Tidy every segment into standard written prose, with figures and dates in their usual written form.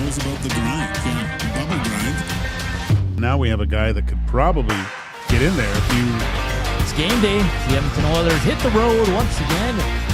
knows about the grind. Yeah, the bubble grind. Now we have a guy that could probably get in there if you... It's game day. The Edmonton Oilers hit the road once again.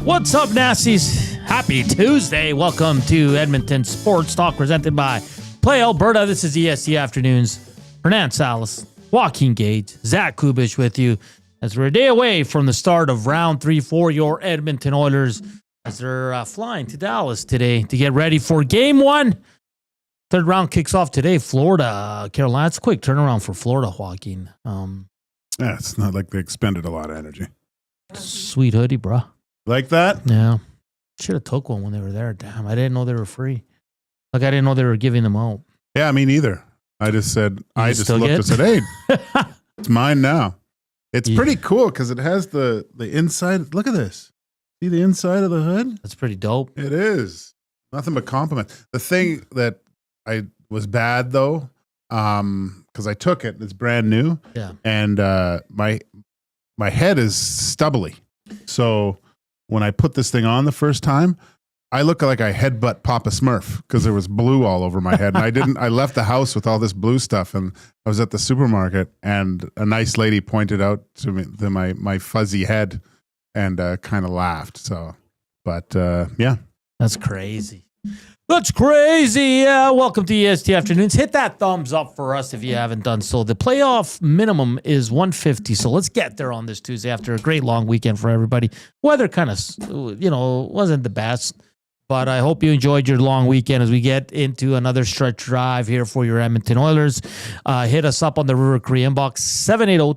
What's up, Nasties? Happy Tuesday. Welcome to Edmonton Sports Talk presented by Play Alberta. This is EST Afternoons. Hernan Salas, Joaquin Gage, Zach Kubish with you as we're a day away from the start of round 3 for your Edmonton Oilers as they're flying to Dallas today to get ready for game 1. Third round kicks off today. Florida, Carolina. It's a quick turnaround for Florida, Joaquin. Yeah, it's not like they expended a lot of energy. Sweet hoodie, bro. Like that? Yeah. Should have took one when they were there. Damn, I didn't know they were free. Like, I didn't know they were giving them out. Yeah, me neither. I just said, I just looked and said, hey, it's mine now. It's pretty cool because it has the inside. Look at this. See the inside of the hood? That's pretty dope. It is. Nothing but compliment. The thing that I was bad, though, because I took it. It's brand new. Yeah. And my head is stubbly. So... when I put this thing on the first time, I look like I headbutt Papa Smurf because there was blue all over my head. And I left the house with all this blue stuff, and I was at the supermarket, and a nice lady pointed out to me my fuzzy head and kind of laughed. So, but yeah. That's crazy. That's crazy. Welcome to EST Afternoons. Hit that thumbs up for us if you haven't done so. The playoff minimum is 150, so let's get there on this Tuesday after a great long weekend for everybody. Weather kind of, wasn't the best, but I hope you enjoyed your long weekend as we get into another stretch drive here for your Edmonton Oilers. Hit us up on the River Cree inbox,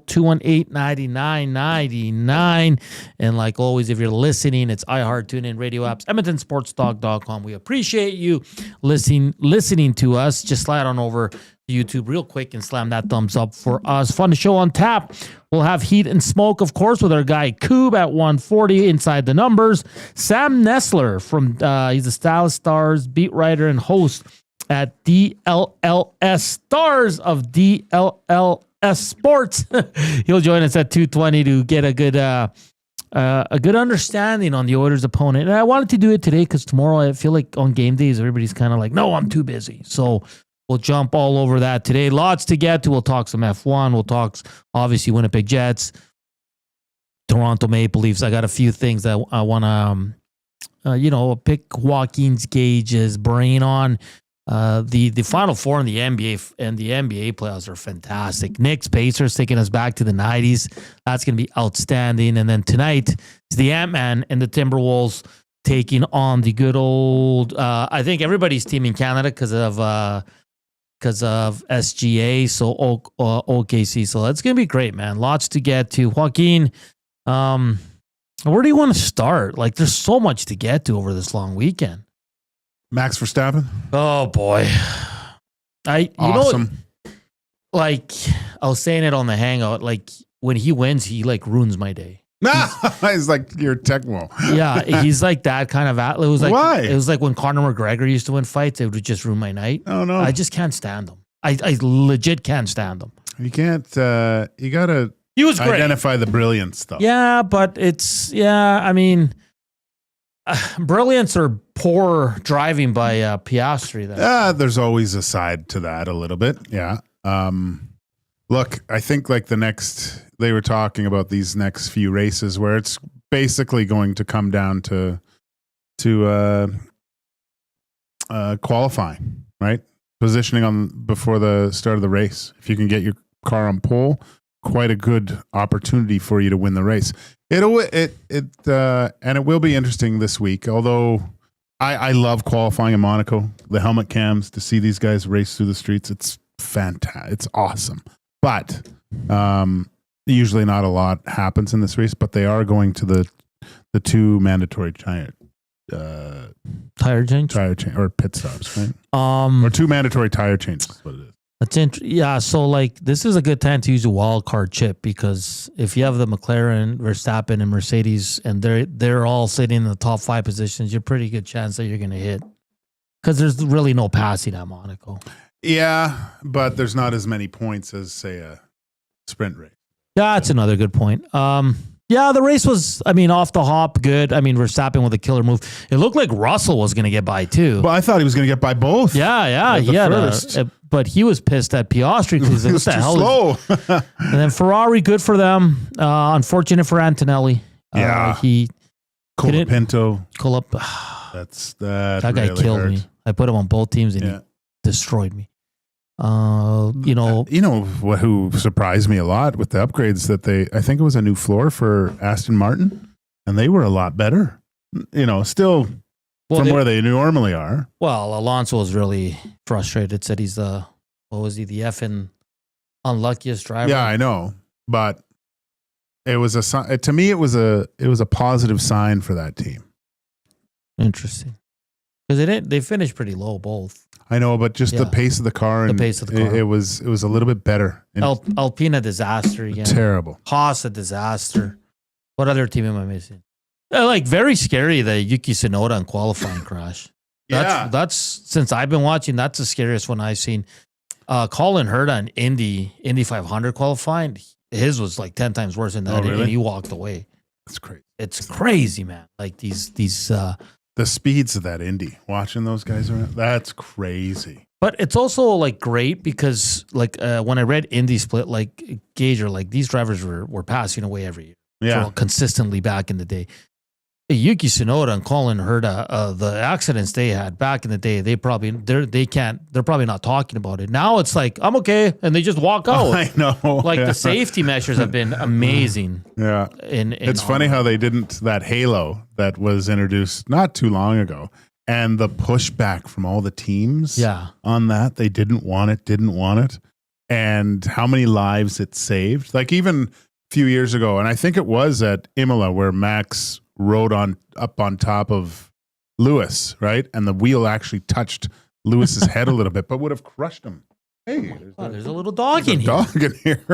780-218-9999. And like always, if you're listening, it's iHeart, TuneIn, radio apps, EdmontonSportsTalk.com. We appreciate you listening to us. Just slide on over to YouTube real quick and slam that thumbs up for us. Fun show on tap. We'll have Heat and Smoke, of course, with our guy Coob at 1:40 inside the numbers. Sam Nestler from he's a DLLS Stars beat writer and host at DLLS Stars of DLLS Sports. He'll join us at 2:20 to get a good understanding on the Oilers' opponent. And I wanted to do it today because tomorrow I feel like on game days everybody's kind of like, no, I'm too busy. So we'll jump all over that today. Lots to get to. We'll talk some F1. We'll talk, obviously, Winnipeg Jets, Toronto Maple Leafs. I got a few things that I want to, pick Joaquin Gage's brain on. The Final Four in the NBA and the NBA playoffs are fantastic. Knicks, Pacers taking us back to the 90s. That's going to be outstanding. And then tonight is the Ant-Man and the Timberwolves taking on the good old, I think everybody's team in Canada because of SGA, so OKC. So that's going to be great, man. Lots to get to. Joaquin, where do you want to start? Like, there's so much to get to over this long weekend. Max Verstappen. Oh, boy. Awesome. Like, I was saying it on the Hangout, like, when he wins, he, like, ruins my day. He's like your Tecmo. Yeah, he's like that kind of. It was like why? It was like when Conor McGregor used to win fights. It would just ruin my night. Oh no! I just can't stand him. I legit can't stand him. You can't. You gotta. He was great. Identify the brilliant stuff. Yeah, but I mean, brilliance or poor driving by Piastri. There's always a side to that a little bit. Yeah. Look, I think like they were talking about these next few races where it's basically going to come down to qualifying, right? Positioning before the start of the race. If you can get your car on pole, quite a good opportunity for you to win the race. And it will be interesting this week. Although I love qualifying in Monaco, the helmet cams to see these guys race through the streets. It's fantastic. It's awesome. But usually not a lot happens in this race, but they are going to the two mandatory tire change or pit stops, right? Or two mandatory tire changes is what it is. Yeah, so like this is a good time to use a wild card chip because if you have the McLaren, Verstappen, and Mercedes, and they're all sitting in the top 5 positions, you're pretty good chance that you're going to hit because there's really no passing at Monaco. Yeah, but there's not as many points as, say, a sprint race. Yeah, that's another good point. Yeah, the race was, off the hop, good. Verstappen with a killer move. It looked like Russell was going to get by too. Well, I thought he was going to get by both. Yeah, he had but he was pissed at Piastri because he was what the too hell? slow. And then Ferrari, good for them. Unfortunate for Antonelli. He Colapinto. That really guy killed hurt. me. I put him on both teams and he destroyed me. Who surprised me a lot with the upgrades that I think it was a new floor for Aston Martin, and they were a lot better. Still where they normally are. Well, Alonso was really frustrated. Said he's the effing unluckiest driver. Yeah, I know, but it was to me it was a positive sign for that team. Interesting, because they finished pretty low both. I know, but just the pace of the car and it was a little bit better. Alpine a disaster again. Terrible. Haas a disaster. What other team am I missing? Very scary, the Yuki Tsunoda and qualifying crash. That's since I've been watching, that's the scariest one I've seen. Colin Herta in Indy 500 qualifying, his was like 10 times worse than that, really? And he walked away. That's crazy. It's crazy, man. Like these the speeds of that Indy, watching those guys around, that's crazy. But it's also like great because when I read Indy split, Gage, these drivers were passing away every year. Yeah. Consistently back in the day. Yuki Tsunoda and Colin Herta, the accidents they had back in the day, they're probably not talking about it. Now it's like, I'm okay, and they just walk out. I know. The safety measures have been amazing. Yeah. It's funny how they didn't, that halo that was introduced not too long ago, and the pushback from all the teams on that, they didn't want it. And how many lives it saved. Like even a few years ago, and I think it was at Imola where Max rode up on top of Lewis, right? And the wheel actually touched Lewis's head a little bit, but would have crushed him. Hey, there's a little dog in here. Dog in here.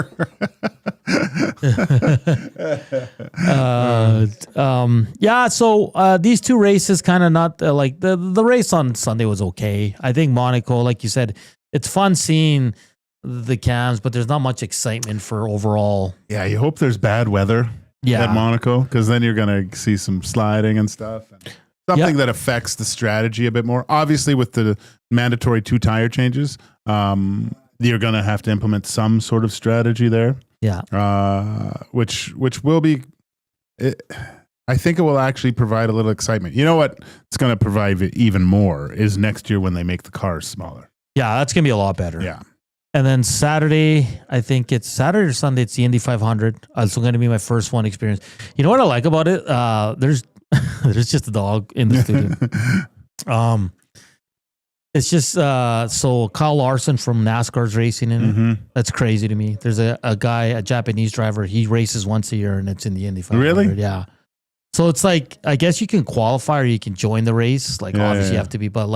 So these two races kind of not the race on Sunday was okay. I think Monaco, like you said, it's fun seeing the cams, but there's not much excitement for overall. Yeah, you hope there's bad weather. At Monaco, because then you're going to see some sliding and stuff. And something that affects the strategy a bit more. Obviously, with the mandatory 2 tire changes, you're going to have to implement some sort of strategy there. Yeah. Which will be, I think it will actually provide a little excitement. You know what? It's going to provide even more is next year when they make the cars smaller. Yeah, that's going to be a lot better. Yeah. And then Saturday, I think it's Saturday or Sunday, it's the Indy 500. It's going to be my first one experience. You know what I like about it? There's just a dog in the studio. It's just so Kyle Larson from NASCAR's racing in it. Mm-hmm. That's crazy to me. There's a guy, a Japanese driver. He races once a year, and it's in the Indy 500. Really? Yeah. So it's like, I guess you can qualify or you can join the race. Obviously you have to be, but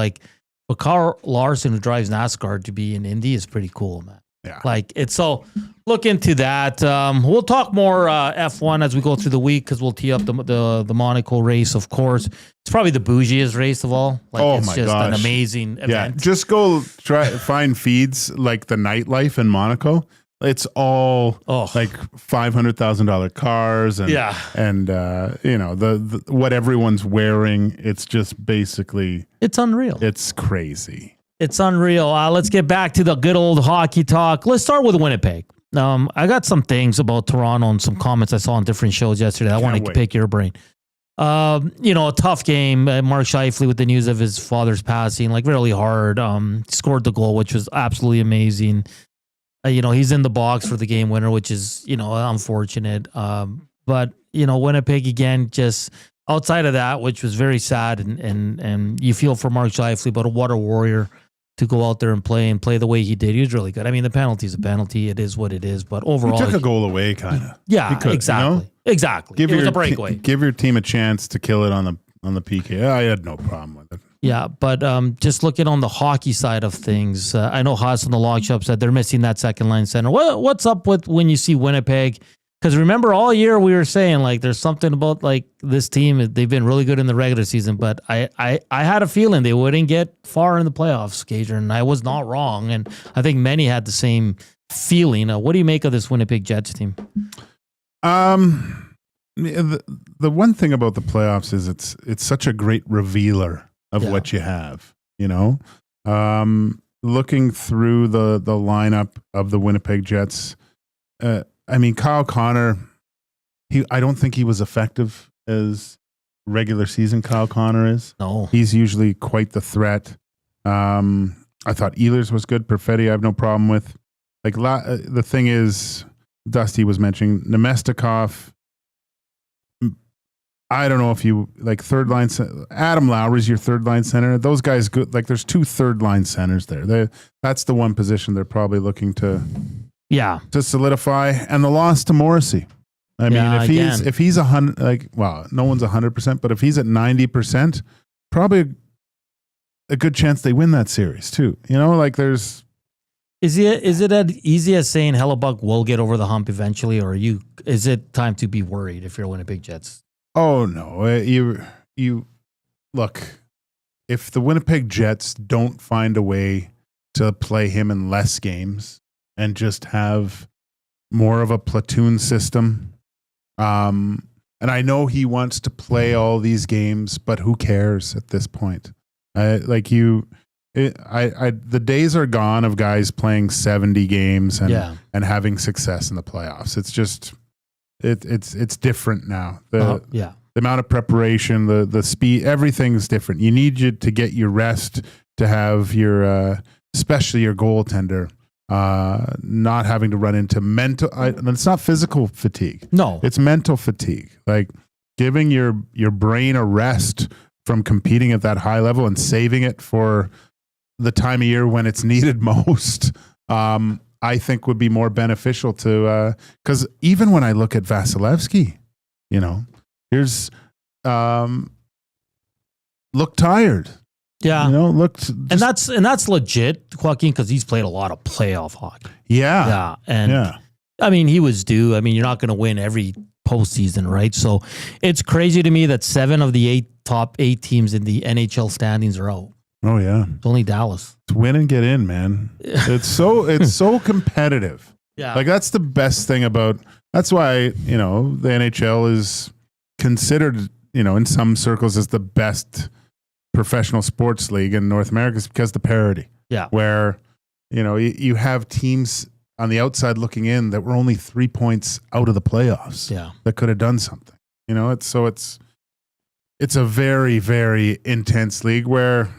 Kyle Larson, who drives NASCAR, to be in Indy is pretty cool, man. Yeah. It's so look into that. We'll talk more F1 as we go through the week because we'll tee up the Monaco race, of course. It's probably the bougiest race of all. It's just an amazing event. Yeah, just go find feeds like the nightlife in Monaco. It's all like $500,000 cars and the what everyone's wearing. It's just basically it's unreal. It's crazy. It's unreal. Let's get back to the good old hockey talk. Let's start with Winnipeg. I got some things about Toronto and some comments I saw on different shows yesterday. I want to pick your brain. A tough game. Mark Scheifele with the news of his father's passing, really hard. Scored the goal, which was absolutely amazing. He's in the box for the game winner, which is, unfortunate. But Winnipeg again, just outside of that, which was very sad, and you feel for Mark Scheifele, but what a warrior to go out there and play the way he did. He was really good. I mean, the penalty's a penalty. It is what it is. But overall, he took a goal away, kind of. Yeah, exactly. Exactly. It was a breakaway. Give your team a chance to kill it on the PK. I had no problem with it. Yeah, but just looking on the hockey side of things, I know Haas on the Log Shop said they're missing that second line center. What's up with when you see Winnipeg? Because remember, all year we were saying like there's something about like this team. They've been really good in the regular season, but I had a feeling they wouldn't get far in the playoffs, Gager, and I was not wrong. And I think many had the same feeling. What do you make of this Winnipeg Jets team? The one thing about the playoffs is it's such a great revealer of what you have. You know, looking through the lineup of the Winnipeg Jets. I mean, Kyle Connor, I don't think he was effective as regular season Kyle Connor is. No. He's usually quite the threat. I thought Ehlers was good. Perfetti, I have no problem with. Like the thing is, Dusty was mentioning Nemestikov. I don't know if you like third line. Adam Lowry's your third line center. Those guys good. Like there's 2 third line centers there. That's the one position they're probably looking to solidify. And the loss to Morrissey. I mean, if he's 100, like, well, no one's 100%, but if he's at 90%, probably a good chance they win that series too. You know, like there's. Is it as easy as saying Hellebuck will get over the hump eventually, or is it time to be worried if you're Winnipeg Jets? Oh no, you look. If the Winnipeg Jets don't find a way to play him in less games and just have more of a platoon system, and I know he wants to play all these games, but who cares at this point? The days are gone of guys playing 70 games and having success in the playoffs. It's just it's different now. The amount of preparation, the speed, everything's different. You need you to get your rest to have your especially your goaltender not having to run into mental. It's not physical fatigue. No, it's mental fatigue. Like giving your brain a rest from competing at that high level and saving it for the time of year when it's needed most, I think would be more beneficial to, because even when I look at Vasilevsky, you know, here's, look tired. Yeah. You know, and that's legit, Joaquin, because he's played a lot of playoff hockey. Yeah. Yeah. And I mean, he was due. I mean, you're not going to win every postseason, right? So it's crazy to me that 7 of the top 8 teams in the NHL standings are out. Oh yeah, it's only Dallas. It's win and get in, man. It's so competitive. Yeah, like that's the best thing about. That's why the NHL is considered in some circles as the best professional sports league in North America, is because the parity. Yeah, where you have teams on the outside looking in that were only 3 points out of the playoffs. Yeah, that could have done something. It's a very, very intense league where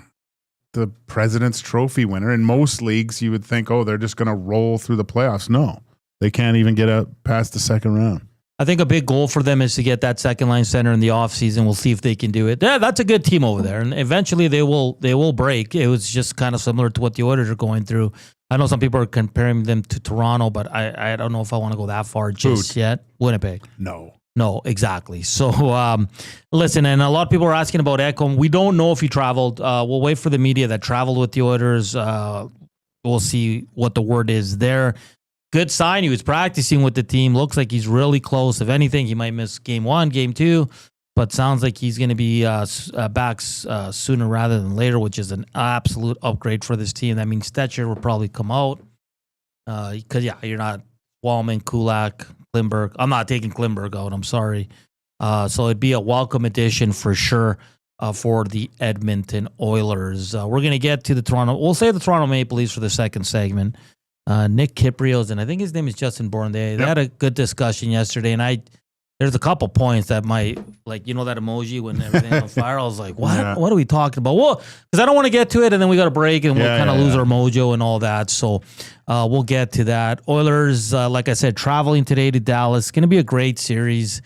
the President's Trophy winner in most leagues, you would think, oh, they're just going to roll through the playoffs. No, they can't even get up past the second round. I think a big goal for them is to get that second line center in the offseason. We'll see if they can do it. Yeah, that's a good team over there, and eventually they will break. It was just kind of similar to what the Oilers are going through. I know some people are comparing them to Toronto, but I don't know if I want to go that far just yet. Winnipeg. No, exactly. So, listen, and a lot of people are asking about Ekholm. We don't know if he traveled. We'll wait for the media that traveled with the Oilers. We'll see what the word is there. Good sign. He was practicing with the team. Looks like he's really close. If anything, he might miss game 1, game 2, but sounds like he's going to be back sooner rather than later, which is an absolute upgrade for this team. That means Stetcher will probably come out because, you're not Wallman, Kulak, Klimberg. I'm not taking Klimberg out. I'm sorry. So it'd be a welcome addition for sure for the Edmonton Oilers. We're going to get to the Toronto. We'll say the Toronto Maple Leafs for the second segment. Nick Kiprios, and I think his name is Justin Bourne. They had a good discussion yesterday, and there's a couple points that might, like, that emoji when everything's on fire. I was like, what? Yeah. What are we talking about? Well, because I don't want to get to it, and then we got to break, and we'll kind of lose our mojo and all that. So we'll get to that. Oilers, like I said, traveling today to Dallas. It's going to be a great series.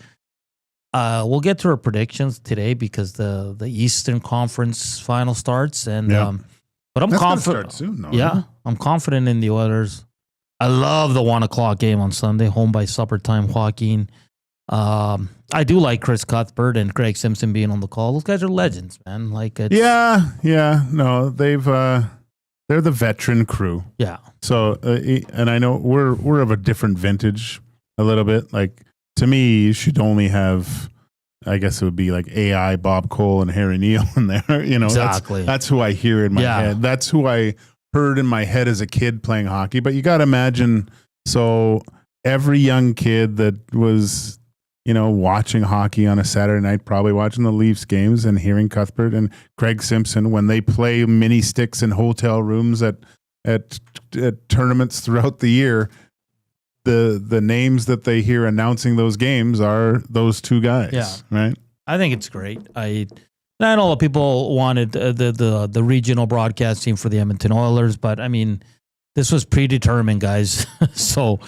We'll get to our predictions today because the Eastern Conference final starts, and but I'm confident. Soon, though, I'm confident in the Oilers. I love the 1:00 game on Sunday, home by supper time, Joaquin. I do like Chris Cuthbert and Craig Simpson being on the call. Those guys are legends, man. Like, no, they're the veteran crew. Yeah. So, and I know we're of a different vintage a little bit. Like, to me, you should only have, I guess it would be like AI, Bob Cole, and Harry Neal in there. You know, exactly. That's who I hear in my head. That's who I heard in my head as a kid playing hockey. But you got to imagine, so every young kid that was, you know, watching hockey on a Saturday night, probably watching the Leafs games and hearing Cuthbert and Craig Simpson when they play mini sticks in hotel rooms at tournaments throughout the year, the names that they hear announcing those games are those two guys. Yeah. Right. I think it's great. I know that people wanted the regional broadcast team for the Edmonton Oilers, but I mean, this was predetermined, guys. So,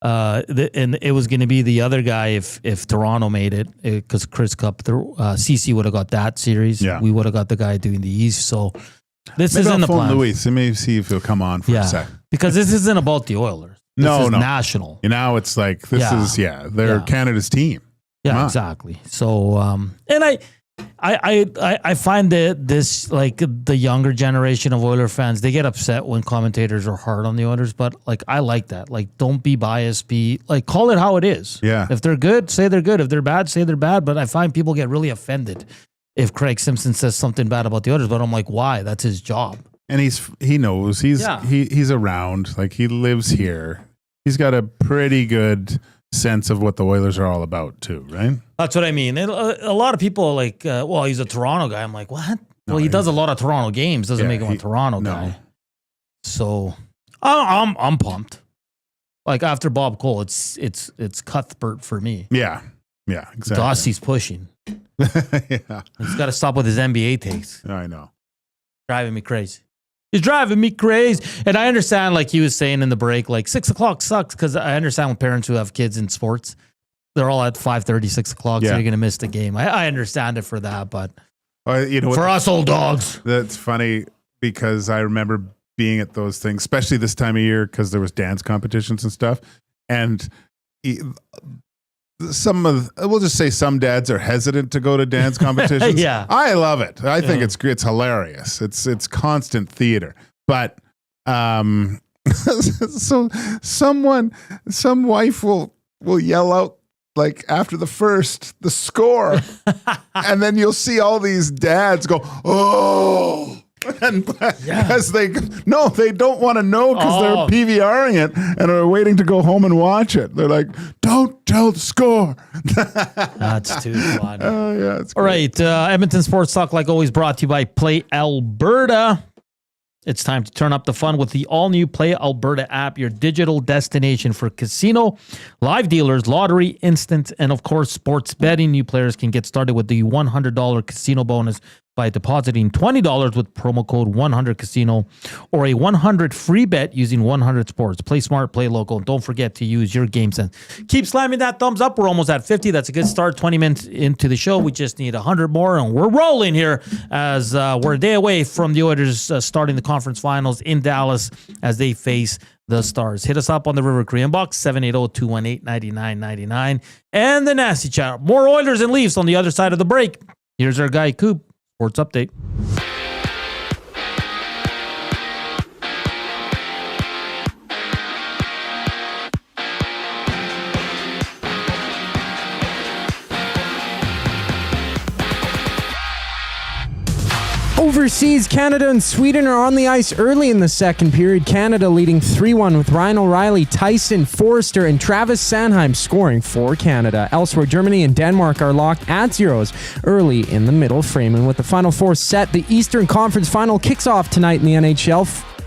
and it was going to be the other guy if Toronto made it, because Chris Cuthbert, CC would have got that series. Yeah. We would have got the guy doing the East. So this Maybe isn't the plan. Luis, and maybe see if he'll come on for a sec. Because this isn't about the Oilers. This is national. And now it's like they're Canada's team. Yeah, exactly. So, and I find that this, like, the younger generation of Oiler fans, they get upset when commentators are hard on the Oilers, but like, I like that. Like, don't be biased. Be like, call it how it is. Yeah. If they're good, say they're good. If they're bad, say they're bad. But I find people get really offended if Craig Simpson says something bad about the Oilers. But I'm like, why? That's his job. And he knows he's around. Like, he lives here. He's got a pretty good sense of what the Oilers are all about too, right? That's what I mean. And a lot of people are like, well, he's a Toronto guy. I'm like, what? Well, he does a lot of Toronto games. Doesn't make him a Toronto guy. So I'm pumped. Like, after Bob Cole, it's Cuthbert for me. Yeah, exactly. Dossie's pushing. Yeah, he's got to stop with his NBA takes. I know, driving me crazy. He's driving me crazy. And I understand, like he was saying in the break, like 6 o'clock sucks, because I understand with parents who have kids in sports, they're all at 5:30, 6 o'clock, so you're going to miss the game. I understand it for that, but for us old dogs. That's funny, because I remember being at those things, especially this time of year, because there was dance competitions and stuff. And we'll just say some dads are hesitant to go to dance competitions. Yeah. I love it. I think it's hilarious. It's constant theater. But so some wife will yell out, like, after the score, and then you'll see all these dads go, oh. And because they don't want to know, because they're PVRing it and are waiting to go home and watch it. They're like, don't tell the score. That's too funny. Oh, yeah. All right. Edmonton Sports Talk, like always, brought to you by Play Alberta. It's time to turn up the fun with the all-new Play Alberta app, your digital destination for casino, live dealers, lottery, instant, and, of course, sports betting. New players can get started with the $100 casino bonus by depositing $20 with promo code 100casino, or a 100 free bet using 100 sports. Play smart, play local, and don't forget to use your game sense. Keep slamming that thumbs up. We're almost at 50. That's a good start. 20 minutes into the show. We just need 100 more, and we're rolling here as we're a day away from the Oilers starting the conference finals in Dallas as they face the Stars. Hit us up on the River Cree inbox, 780-218-9999, and the Nasty Chat. More Oilers and Leafs on the other side of the break. Here's our guy, Coop. Sports Update. Overseas, Canada and Sweden are on the ice early in the second period. Canada leading 3-1 with Ryan O'Reilly, Tyson Forster, and Travis Sanheim scoring for Canada. Elsewhere, Germany and Denmark are locked at zeros early in the middle frame. And with the Final Four set, the Eastern Conference Final kicks off tonight in the NHL.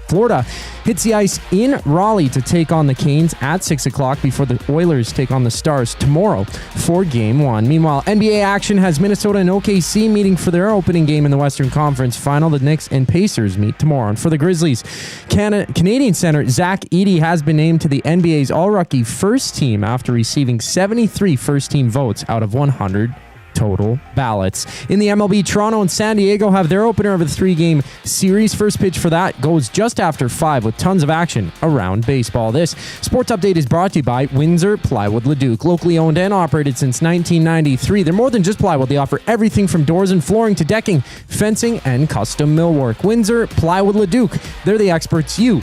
Florida hits the ice in Raleigh to take on the Canes at 6 o'clock before the Oilers take on the Stars tomorrow for Game 1. Meanwhile, NBA action has Minnesota and OKC meeting for their opening game in the Western Conference Final. The Knicks and Pacers meet tomorrow. And for the Grizzlies, Canadian center Zach Edey has been named to the NBA's All-Rookie First Team after receiving 73 first-team votes out of 100 total ballots. In the MLB, Toronto and San Diego have their opener of a 3-game series. First pitch for that goes just after 5 with tons of action around baseball. This sports update is brought to you by Windsor Plywood Leduc. Locally owned and operated since 1993. They're more than just plywood. They offer everything from doors and flooring to decking, fencing, and custom millwork. Windsor Plywood Leduc. They're the experts you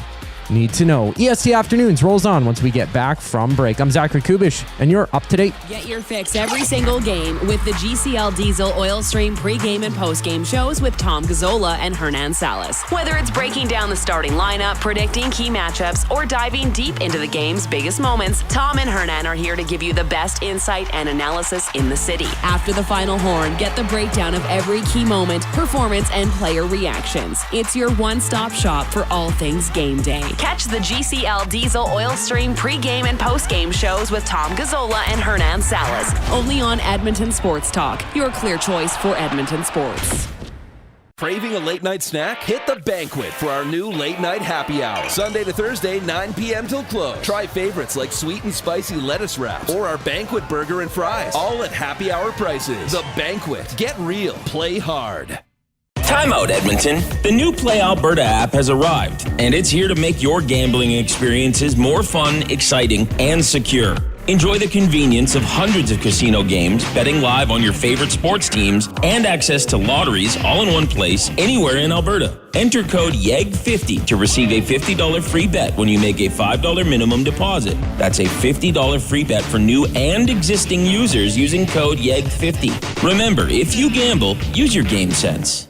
need to know. EST Afternoons rolls on once we get back from break. I'm Zachary Kubish, and you're up to date. Get your fix every single game with the GCL Diesel Oil Stream pregame and postgame shows with Tom Gazzola and Hernan Salas. Whether it's breaking down the starting lineup, predicting key matchups, or diving deep into the game's biggest moments, Tom and Hernan are here to give you the best insight and analysis in the city. After the final horn, get the breakdown of every key moment, performance, and player reactions. It's your one-stop shop for all things game day. Catch the GCL Diesel Oil Stream pregame and postgame shows with Tom Gazzola and Hernan Salas. Only on Edmonton Sports Talk, your clear choice for Edmonton sports. Craving a late night snack? Hit the Banquet for our new late night happy hour. Sunday to Thursday, 9 p.m. till close. Try favorites like sweet and spicy lettuce wraps or our Banquet burger and fries. All at happy hour prices. The Banquet. Get real. Play hard. Time out, Edmonton. The new Play Alberta app has arrived, and it's here to make your gambling experiences more fun, exciting, and secure. Enjoy the convenience of hundreds of casino games, betting live on your favorite sports teams, and access to lotteries all in one place, anywhere in Alberta. Enter code YEG50 to receive a $50 free bet when you make a $5 minimum deposit. That's a $50 free bet for new and existing users using code YEG50. Remember, if you gamble, use your game sense.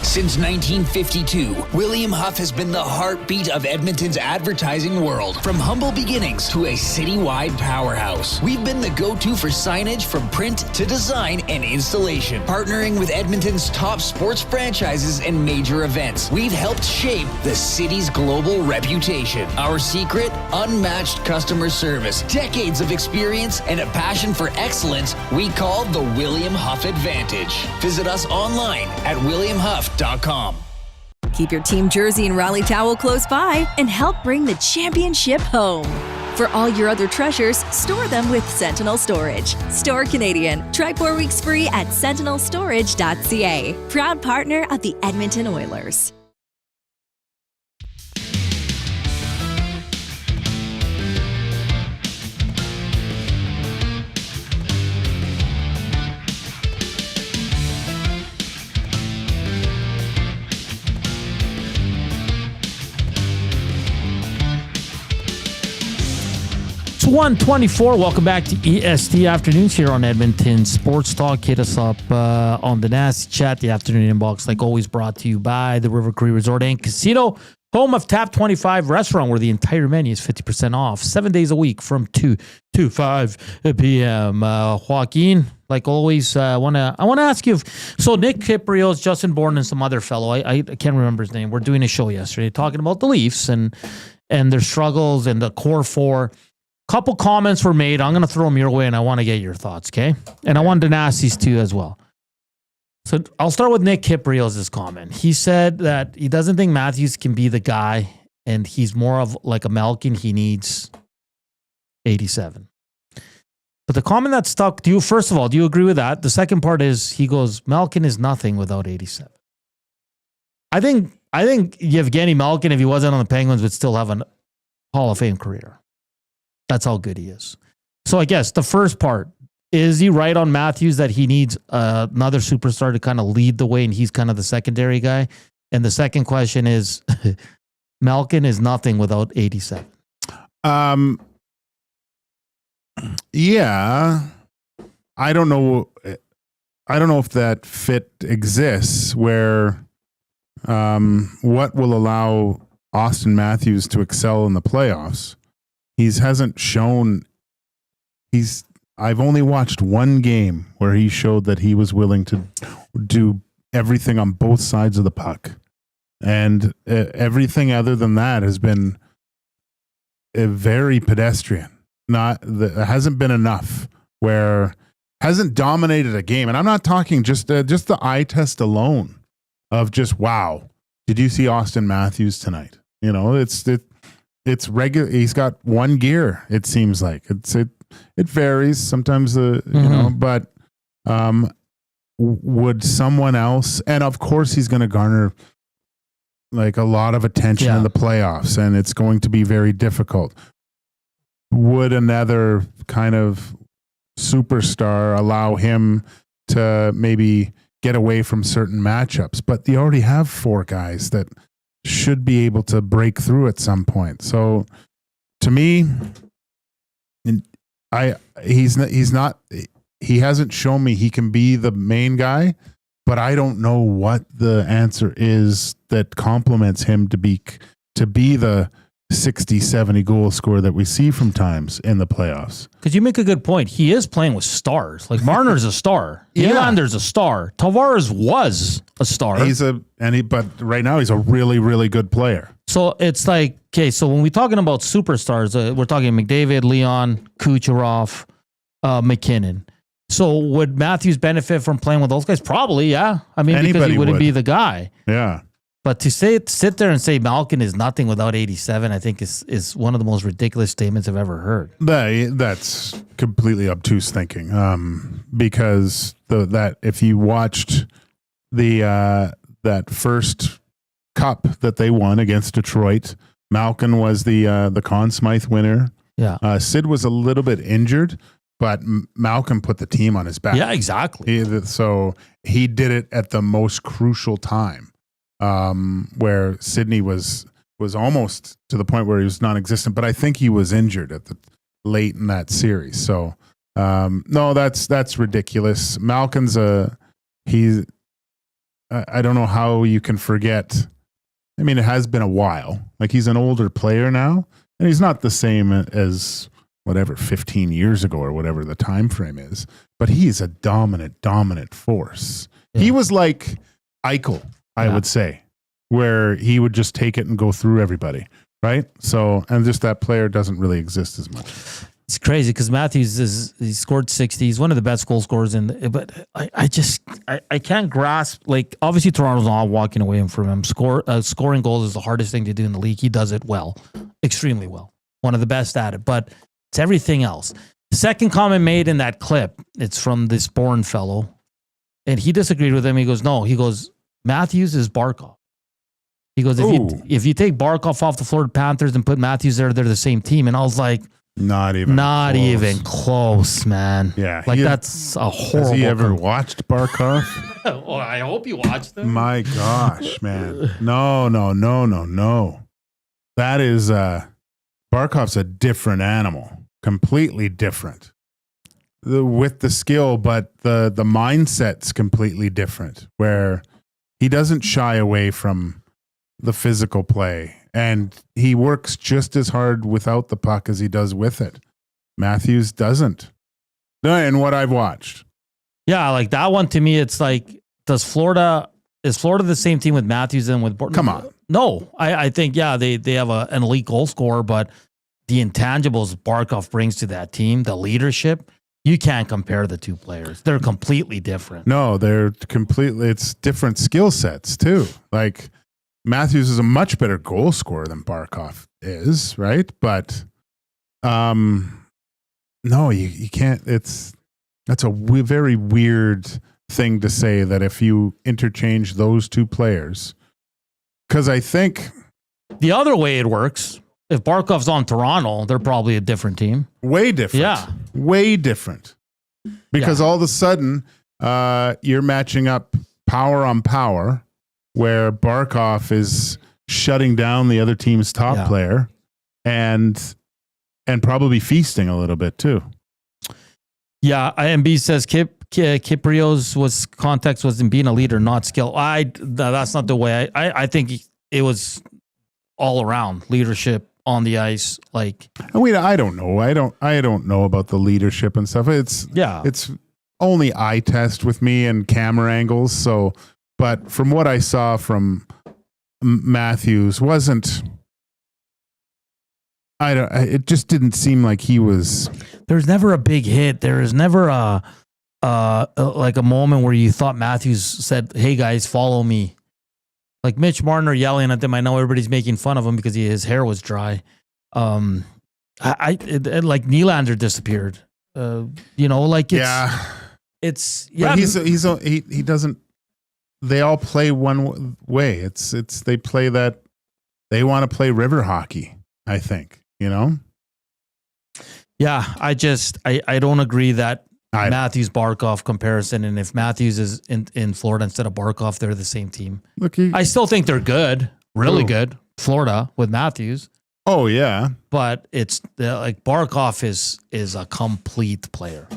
Since 1952, William Huff has been the heartbeat of Edmonton's advertising world. From humble beginnings to a citywide powerhouse, we've been the go-to for signage from print to design and installation. Partnering with Edmonton's top sports franchises and major events, we've helped shape the city's global reputation. Our secret? Unmatched customer service, decades of experience, and a passion for excellence we call the William Huff Advantage. Visit us online at williamhuff.com. Keep your team jersey and rally towel close by and help bring the championship home. For all your other treasures, store them with Sentinel Storage. Store Canadian. Try 4 weeks free at sentinelstorage.ca. Proud partner of the Edmonton Oilers. It's 1:24. Welcome back to EST Afternoons here on Edmonton Sports Talk. Hit us up on the Nasty Chat, the afternoon inbox, like always, brought to you by the River Cree Resort and Casino, home of Tap 25 restaurant, where the entire menu is 50% off 7 days a week from 2 to 5 p.m. Joaquin, like always, I want to ask you so Nick Kiprios, Justin Bourne, and some other fellow, I can't remember his name, we're doing a show yesterday talking about the Leafs and their struggles and the core four. Couple comments were made. I'm going to throw them your way, and I want to get your thoughts, okay? And I wanted to ask these two as well. So I'll start with Nick Kiprios' comment. He said that he doesn't think Matthews can be the guy, and he's more of like a Malkin. He needs 87. But the comment that stuck, first of all, do you agree with that? The second part is, he goes, Malkin is nothing without 87. I think Yevgeny Malkin, if he wasn't on the Penguins, would still have a Hall of Fame career. That's how good he is. So I guess the first part, is he right on Matthews that he needs another superstar to kind of lead the way and he's kind of the secondary guy? And the second question is, Malkin is nothing without 87. Yeah. I don't know if that fit exists where what will allow Austin Matthews to excel in the playoffs. Hasn't shown. I've only watched one game where he showed that he was willing to do everything on both sides of the puck, and everything other than that has been very pedestrian. Hasn't been enough. Where hasn't dominated a game, and I'm not talking just the eye test alone of just wow. Did you see Austin Matthews tonight? It's regular. He's got one gear. It seems like it varies sometimes. But Would someone else, and of course he's going to garner like a lot of attention in the playoffs, and it's going to be very difficult. Would another kind of superstar allow him to maybe get away from certain matchups? But you already have 4 guys that should be able to break through at some point. So to me, he hasn't shown me he can be the main guy, but I don't know what the answer is that complements him to be the 60, 70 goal scorer that we see from times in the playoffs. Because you make a good point. He is playing with stars. Like Marner's a star. Nylander's a star. Tavares was a star. But right now he's a really, really good player. So it's like, okay, so when we're talking about superstars, we're talking McDavid, Leon, Kucherov, McKinnon. So would Matthews benefit from playing with those guys? Probably, yeah. I mean, because he wouldn't be the guy. Yeah. But to sit there and say Malkin is nothing without 87, I think is one of the most ridiculous statements I've ever heard. That's completely obtuse thinking. Because that if you watched that first cup that they won against Detroit, Malkin was the Conn Smythe winner. Yeah. Sid was a little bit injured, but Malcolm put the team on his back. Yeah, exactly. So he did it at the most crucial time. Where Sydney was almost to the point where he was non-existent, but I think he was injured late in that series. So no, that's ridiculous. Malkin's I don't know how you can forget. I mean, it has been a while. Like he's an older player now, and he's not the same as whatever 15 years ago or whatever the time frame is. But he's a dominant force. Yeah. He was like Eichel. I would say, where he would just take it and go through everybody, right? So, and just that player doesn't really exist as much. It's crazy because Matthews he scored 60. He's one of the best goal scorers but I can't grasp, like, obviously Toronto's not walking away from him. Scoring goals is the hardest thing to do in the league. He does it well, extremely well. One of the best at it, but it's everything else. The second comment made in that clip, it's from this Bourne fellow, and he disagreed with him. He goes, no, Matthews is Barkov. He goes, if you take Barkov off the Florida Panthers and put Matthews there, they're the same team. And I was like, not even close, man. Yeah. Like that's a horrible. Has he ever watched Barkov? Well, I hope you watched him. My gosh, man. No. That is, Barkov's a different animal. Completely different. With the skill, but the mindset's completely different, where he doesn't shy away from the physical play, and he works just as hard without the puck as he does with it. Matthews doesn't. And what I've watched. Yeah, like that one to me, it's like, is Florida the same team with Matthews and with Bortman? Come on. No, I think, yeah, they have an elite goal scorer, but the intangibles Barkov brings to that team, the leadership, you can't compare the two players. They're completely different. No, it's different skill sets too. Like Matthews is a much better goal scorer than Barkov is, right? But no, you can't. That's a very weird thing to say, that if you interchange those two players, because I think the other way it works, if Barkov's on Toronto, they're probably a different team. Way different. Yeah. Way different. Because all of a sudden, you're matching up power on power, where Barkov is shutting down the other team's top player and probably feasting a little bit too. Yeah, IMB says Kiprio's context was in being a leader, not skill. That's not the way. I think it was all around leadership on the ice. Like, I mean, I don't know. I don't know about the leadership and stuff. It's only eye test with me and camera angles. So, but from what I saw from Matthews, it just didn't seem like he was. There's never a big hit. There is never like a moment where you thought Matthews said, "Hey guys, follow me." Like Mitch Marner yelling at them. I know everybody's making fun of him because his hair was dry. Like Nylander disappeared. It's But he doesn't. They all play one way. It's they play that. They want to play river hockey. I think Yeah, I don't agree that Matthews Barkov comparison. And if Matthews is in Florida instead of Barkov, they're the same team. Look, I still think they're good, really good. Florida with Matthews. Oh yeah, but it's like Barkov is a complete player.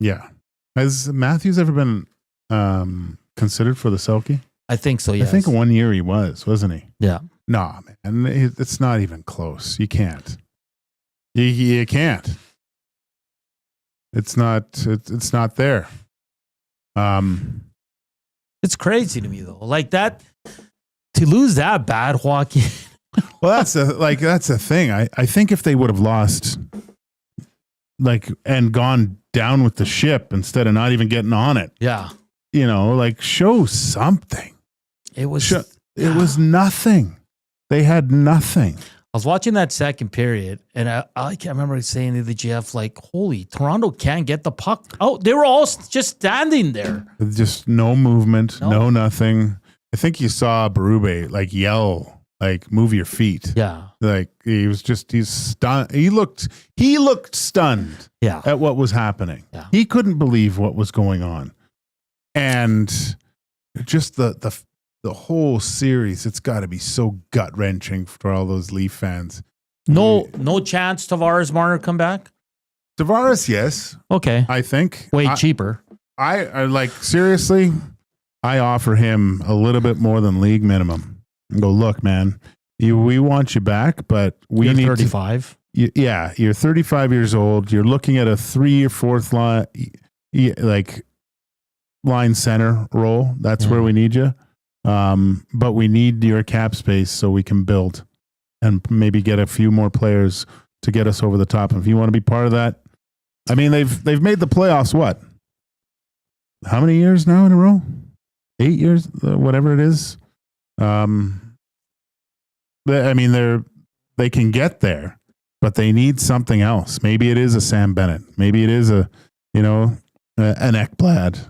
Yeah, has Matthews ever been considered for the Selke? I think so. Yes. I think 1 year he wasn't he? Yeah. Nah, man, it's not even close. You can't. You can't. It's not. It's not there. It's crazy to me though. Like that, to lose that bad, Joaquin. Well, that's the thing. I think if they would have lost, and gone down with the ship instead of not even getting on it. Yeah. Show something. It was it was nothing. They had nothing. I was watching that second period, and I can't remember saying to the GF, holy, Toronto can't get the puck out. They were all just standing there. Just no movement, no nothing. I think you saw Berube yell, move your feet. Yeah. He's stunned. He looked stunned at what was happening. Yeah. He couldn't believe what was going on. And just the whole series, it's got to be so gut-wrenching for all those Leaf fans. No chance Tavares Marner come back? Tavares, yes. Okay. I think. Way cheaper. I seriously, I offer him a little bit more than league minimum. And go, look, man, we want you back, but we need 35. You're 35 years old. You're looking at a 3 or 4th line, line center role. That's where we need you. But we need your cap space so we can build and maybe get a few more players to get us over the top. And if you want to be part of that, I mean, they've made the playoffs. What? How many years now in a row? 8 years, whatever it is. I mean, they can get there, but they need something else. Maybe it is a Sam Bennett. Maybe it is an Ekblad.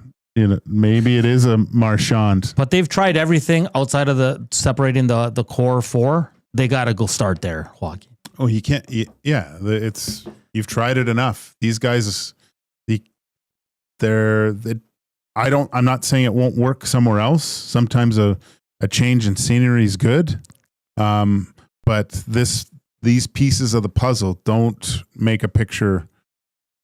Maybe it is a Marchand. But they've tried everything outside of separating the core four. They got to go start there, Joaquin. Oh, you can't. You've tried it enough. These guys, I'm not saying it won't work somewhere else. Sometimes a change in scenery is good. But these pieces of the puzzle don't make a picture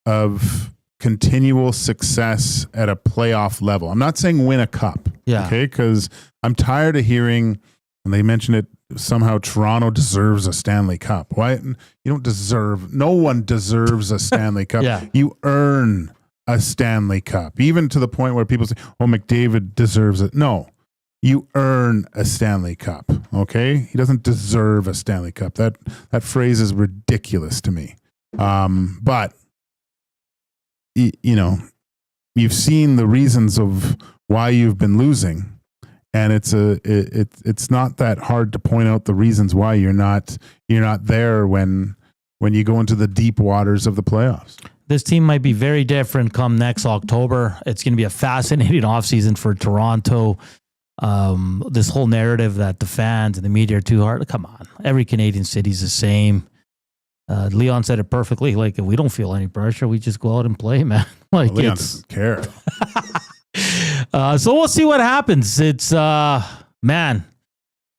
of continual success at a playoff level. I'm not saying win a cup. Yeah. Okay. Because I'm tired of hearing, and they mentioned it somehow, Toronto deserves a Stanley Cup. Why? You don't deserve, no one deserves a Stanley Cup. Yeah. You earn a Stanley Cup, even to the point where people say, oh, McDavid deserves it. No, you earn a Stanley Cup. Okay. He doesn't deserve a Stanley Cup. That phrase is ridiculous to me. But you've seen the reasons of why you've been losing, and it's not that hard to point out the reasons why you're not there when you go into the deep waters of the playoffs. This team might be very different come next October. It's going to be a fascinating offseason for Toronto. This whole narrative that the fans and the media are too hard. Come on, every Canadian city's the same. Leon said it perfectly. If we don't feel any pressure, we just go out and play, man. Leon doesn't care. So we'll see what happens. It's man,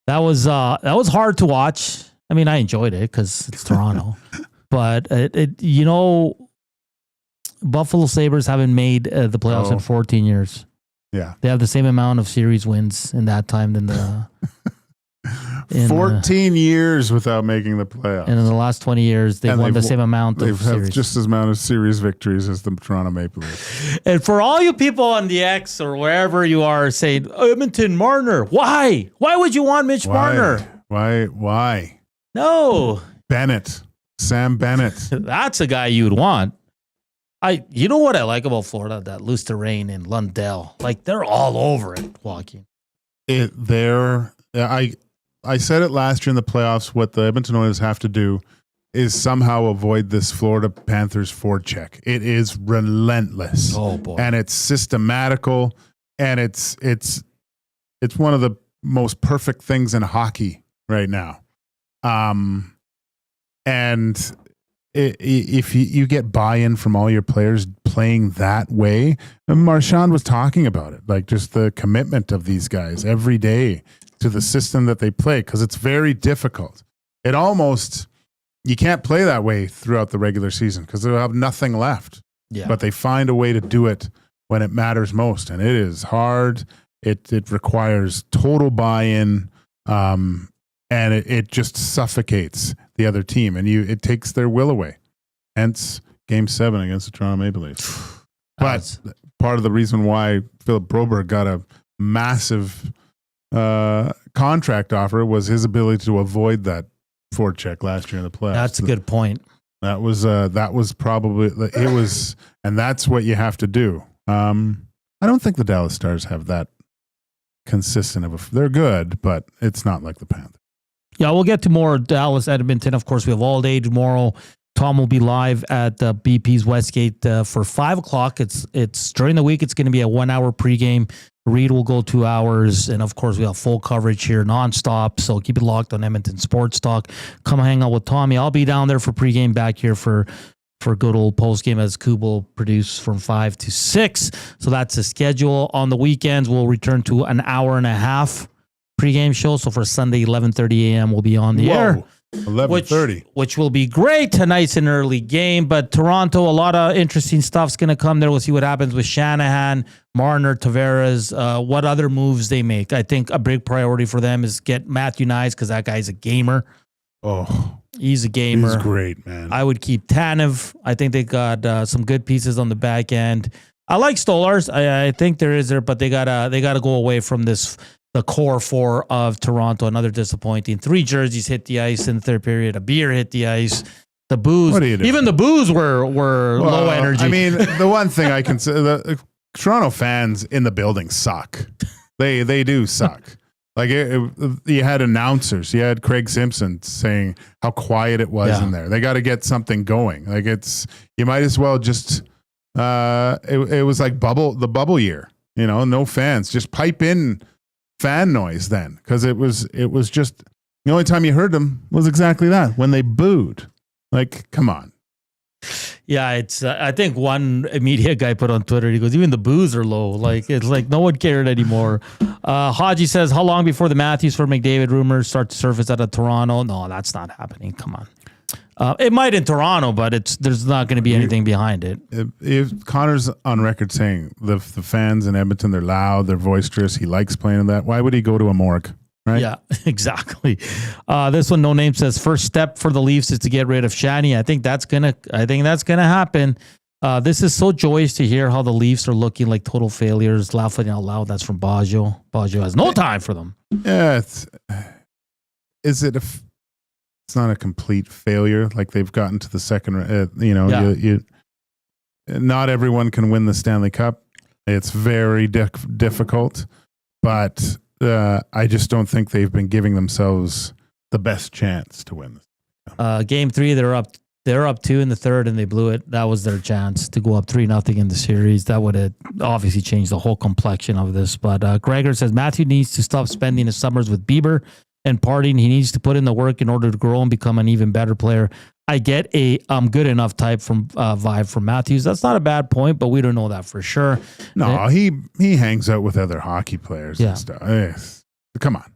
that was hard to watch. I mean, I enjoyed it because it's Toronto, but Buffalo Sabres haven't made the playoffs in 14 years. Yeah, they have the same amount of series wins in that time than the. 14 years without making the playoffs. And in the last 20 years, they've won the same amount of series. They've had just as amount of series victories as the Toronto Maple Leafs. And for all you people on the X or wherever you are saying, Edmonton, Marner, why? Why would you want Mitch Marner? Why? No. Bennett. Sam Bennett. That's a guy you'd want. You know what I like about Florida? That Luster-Rain and Lundell. They're all over it, Joaquin. I said it last year in the playoffs, what the Edmonton Oilers have to do is somehow avoid this Florida Panthers forecheck. It is relentless. Oh boy. And it's systematical, and it's one of the most perfect things in hockey right now. And if you get buy-in from all your players playing that way, and Marchand was talking about it, like just the commitment of these guys every day to the system that they play, because it's very difficult. You can't play that way throughout the regular season because they'll have nothing left. Yeah. But they find a way to do it when it matters most, and it is hard. It requires total buy-in, and it just suffocates the other team, and it takes their will away. Hence, Game 7 against the Toronto Maple Leafs. But part of the reason why Philip Broberg got a massive contract offer was his ability to avoid that forecheck last year in the playoffs. That's a good point. That was probably it was, and that's what you have to do. I don't think the Dallas Stars have that consistent they're good, but it's not like the Panthers. Yeah, we'll get to more Dallas, Edmonton. Of course, we have all day tomorrow. Tom will be live at BP's Westgate for 5 o'clock. It's during the week. It's going to be a 1 hour pregame. Reed will go 2 hours. And of course, we have full coverage here nonstop. So keep it locked on Edmonton Sports Talk. Come hang out with Tommy. I'll be down there for pregame, back here for good old postgame as Kub will produce from 5 to 6. So that's the schedule. On the weekends, we'll return to an hour and a half pregame show. So for Sunday, 11:30 a.m., we'll be on the air. 11:30. Which will be great. Tonight's an early game, but Toronto, a lot of interesting stuff's going to come there. We'll see what happens with Shanahan, Marner, Tavares, what other moves they make. I think a big priority for them is get Matthew Nyes, because that guy's a gamer. Oh, he's a gamer. He's great, man. I would keep Tanev. I think they got some good pieces on the back end. I like Stolars. I think there is there, but they gotta go away from the core four of Toronto. Another disappointing. 3 jerseys hit the ice in the third period. A beer hit the ice. The booze. What do you do? Even the booze were low energy. I mean, the one thing I can say, the Toronto fans in the building suck. They do suck. Like you had announcers. You had Craig Simpson saying how quiet it was in there. They got to get something going. Like you might as well just. It was like the bubble year. No fans. Just pipe in fan noise then, because it was just the only time you heard them was exactly that, when they booed. Like, come on. Yeah, it's. I think one media guy put on Twitter, he goes, even the boos are low. Like, it's like no one cared anymore. Haji says, how long before the Matthews for McDavid rumors start to surface out of Toronto? No, that's not happening. Come on. It might in Toronto, but there's not going to be anything behind it. If Connor's on record saying the fans in Edmonton, they're loud, they're boisterous, he likes playing in that, why would he go to a morgue? Right? Yeah, exactly. This one, No Name, says first step for the Leafs is to get rid of Shani. I think that's gonna happen. This is so joyous to hear how the Leafs are looking like total failures. Laughing out loud. That's from Baggio. Baggio has no time for them. Yeah, it's not a complete failure. Like, they've gotten to the second. Not everyone can win the Stanley Cup. It's very difficult, but I just don't think they've been giving themselves the best chance to win this. Game 3, they're up 2 in the third, and they blew it. That was their chance to go up 3-0 in the series. That would have obviously changed the whole complexion of this. But Gregor says Matthew needs to stop spending his summers with Bieber and partying. He needs to put in the work in order to grow and become an even better player. I get a good enough type from vibe from Matthews. That's not a bad point, but we don't know that for sure. No, he hangs out with other hockey players and stuff. Come on.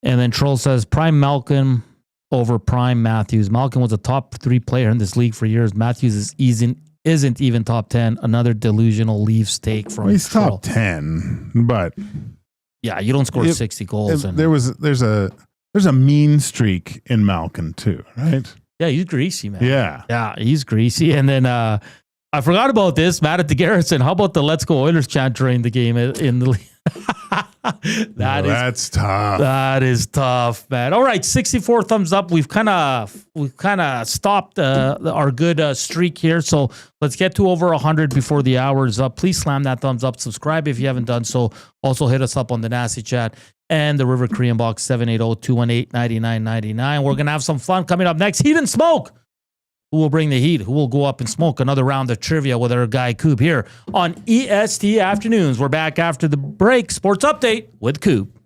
And then Troll says prime Malcolm over prime Matthews. Malcolm was a top 3 player in this league for years. Matthews isn't even top 10. Another delusional Leafs take from he's Troll. top 10, but yeah, you don't score 60 goals. There's a mean streak in Malcolm too, right? Yeah, he's greasy, man. Yeah, he's greasy. And then I forgot about this. Matt at the Garrison. How about the "Let's Go Oilers" chant during the game in the league? That's tough. That is tough, man. All right, 64 thumbs up. We've kind of stopped our good streak here. So let's get to over 100 before the hour is up. Please slam that thumbs up. Subscribe if you haven't done so. Also hit us up on the Nasty Chat and the River Korean Box 780-218-9999. We're going to have some fun coming up next. Heat and Smoke. Who will bring the heat? Who will go up and smoke another round of trivia with our guy Coop here on EST Afternoons. We're back after the break. Sports Update with Coop.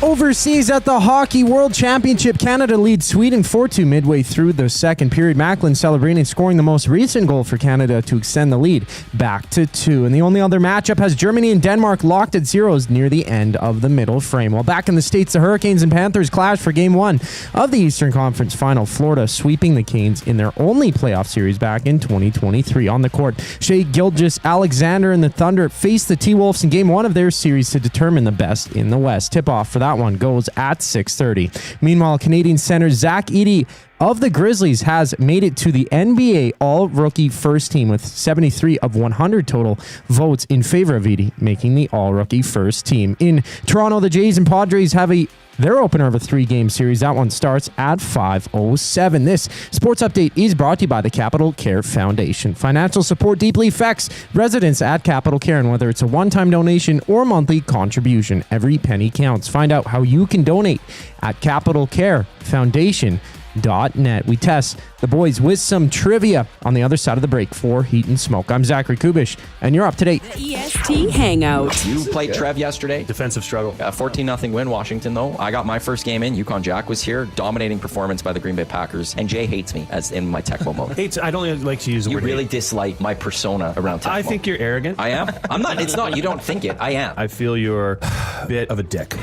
Overseas at the Hockey World Championship, Canada leads Sweden 4-2 midway through the second period. Macklin celebrating scoring the most recent goal for Canada to extend the lead back to 2. And the only other matchup has Germany and Denmark locked at zeros near the end of the middle frame. While back in the States, the Hurricanes and Panthers clash for Game 1 of the Eastern Conference Final. Florida sweeping the Canes in their only playoff series back in 2023. On the court, Shea Gilgeous-Alexander and the Thunder face the T-Wolves in Game 1 of their series to determine the best in the West. Tip-off for that one goes at 6:30. Meanwhile, Canadian center Zach Edey of the Grizzlies has made it to the NBA All-Rookie First Team with 73 of 100 total votes in favor of Edey, making the All-Rookie First Team. In Toronto, the Jays and Padres have their opener of a 3-game series. That one starts at 5:07. This sports update is brought to you by the Capital Care Foundation. Financial support deeply affects residents at Capital Care, and whether it's a one-time donation or monthly contribution, every penny counts. Find out how you can donate at capitalcarefoundation.net. We test the boys with some trivia on the other side of the break for Heat and Smoke. I'm Zachary Kubish, and you're up to date. The EST Hangout. You played Trev yesterday. Defensive struggle. 14-0 win, Washington, though. I got my first game in. Yukon Jack was here. Dominating performance by the Green Bay Packers. And Jay hates me, as in my Tecmo mode. I don't like to use the You word really hate. dislike my persona around Tecmo. I think you're arrogant. I am. I'm not. It's not. You don't think it. I am. I feel you're a bit of a dick.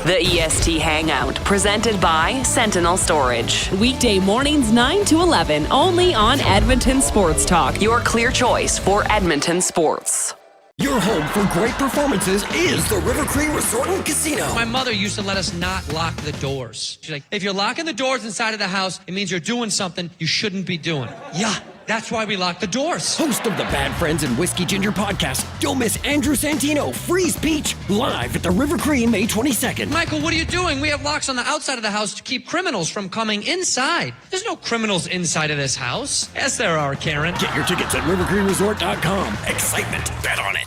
The EST Hangout, presented by Sentinel Storage. Weekday mornings 9 to 11, only on Edmonton Sports Talk. Your clear choice for Edmonton sports. Your home for great performances is the River Cree Resort and Casino. My mother used to let us not lock the doors. She's like, if you're locking the doors inside of the house, it means you're doing something you shouldn't be doing. Yeah, that's why we lock the doors. Host of the Bad Friends and Whiskey Ginger podcast, don't miss Andrew Santino, Freeze Peach, live at the River Cree May 22nd. Michael, what are you doing? We have locks on the outside of the house to keep criminals from coming inside. There's no criminals inside of this house. Yes, there are, Karen. Get your tickets at rivercreeresort.com. Excitement, bet on it.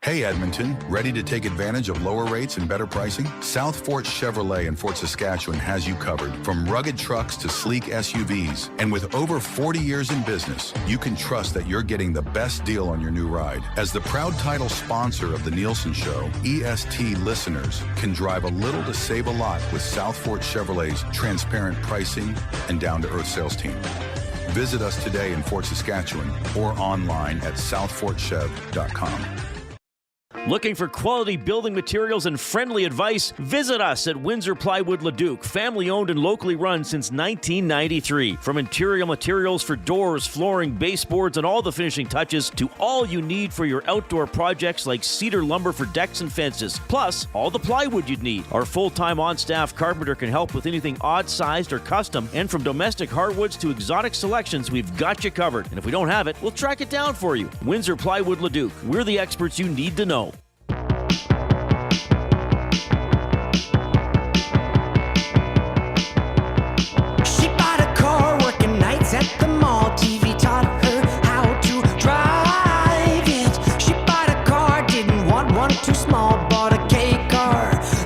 Hey Edmonton, ready to take advantage of lower rates and better pricing? South Fort Chevrolet in Fort Saskatchewan has you covered. From rugged trucks to sleek SUVs. And with over 40 years in business, you can trust that you're getting the best deal on your new ride. As the proud title sponsor of the Nielsen Show, EST listeners can drive a little to save a lot with South Fort Chevrolet's transparent pricing and down-to-earth sales team. Visit us today in Fort Saskatchewan or online at southfortchev.com. Looking for quality building materials and friendly advice? Visit us at Windsor Plywood Leduc, family owned and locally run since 1993. From interior materials for doors, flooring, baseboards, and all the finishing touches to all you need for your outdoor projects like cedar lumber for decks and fences, plus all the plywood you'd need. Our full-time on-staff carpenter can help with anything odd-sized or custom, and from domestic hardwoods to exotic selections, we've got you covered. And if we don't have it, we'll track it down for you. Windsor Plywood Leduc. We're the experts you need to know. She bought a car, working nights at the mall. TV taught her how to drive it. She bought a car, didn't want one too small. Bought a K car. It's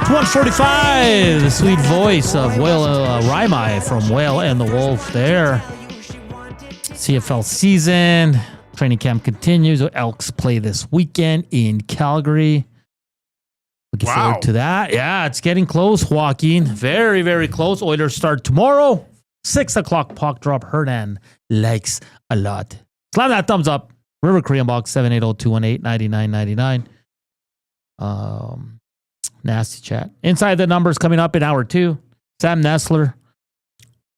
145, the sweet voice of Whale Raimai from Whale and the Wolf there. CFL season. Training camp continues. Elks play this weekend in Calgary. Looking forward to that. Yeah, it's getting close, Joaquin. Very, very close. Oilers start tomorrow. 6 o'clock puck drop. Hernan likes a lot. Slam that thumbs up. River Korean Box 780-218-9999. Nasty chat. Inside the Numbers coming up in hour 2. Sam Nestler,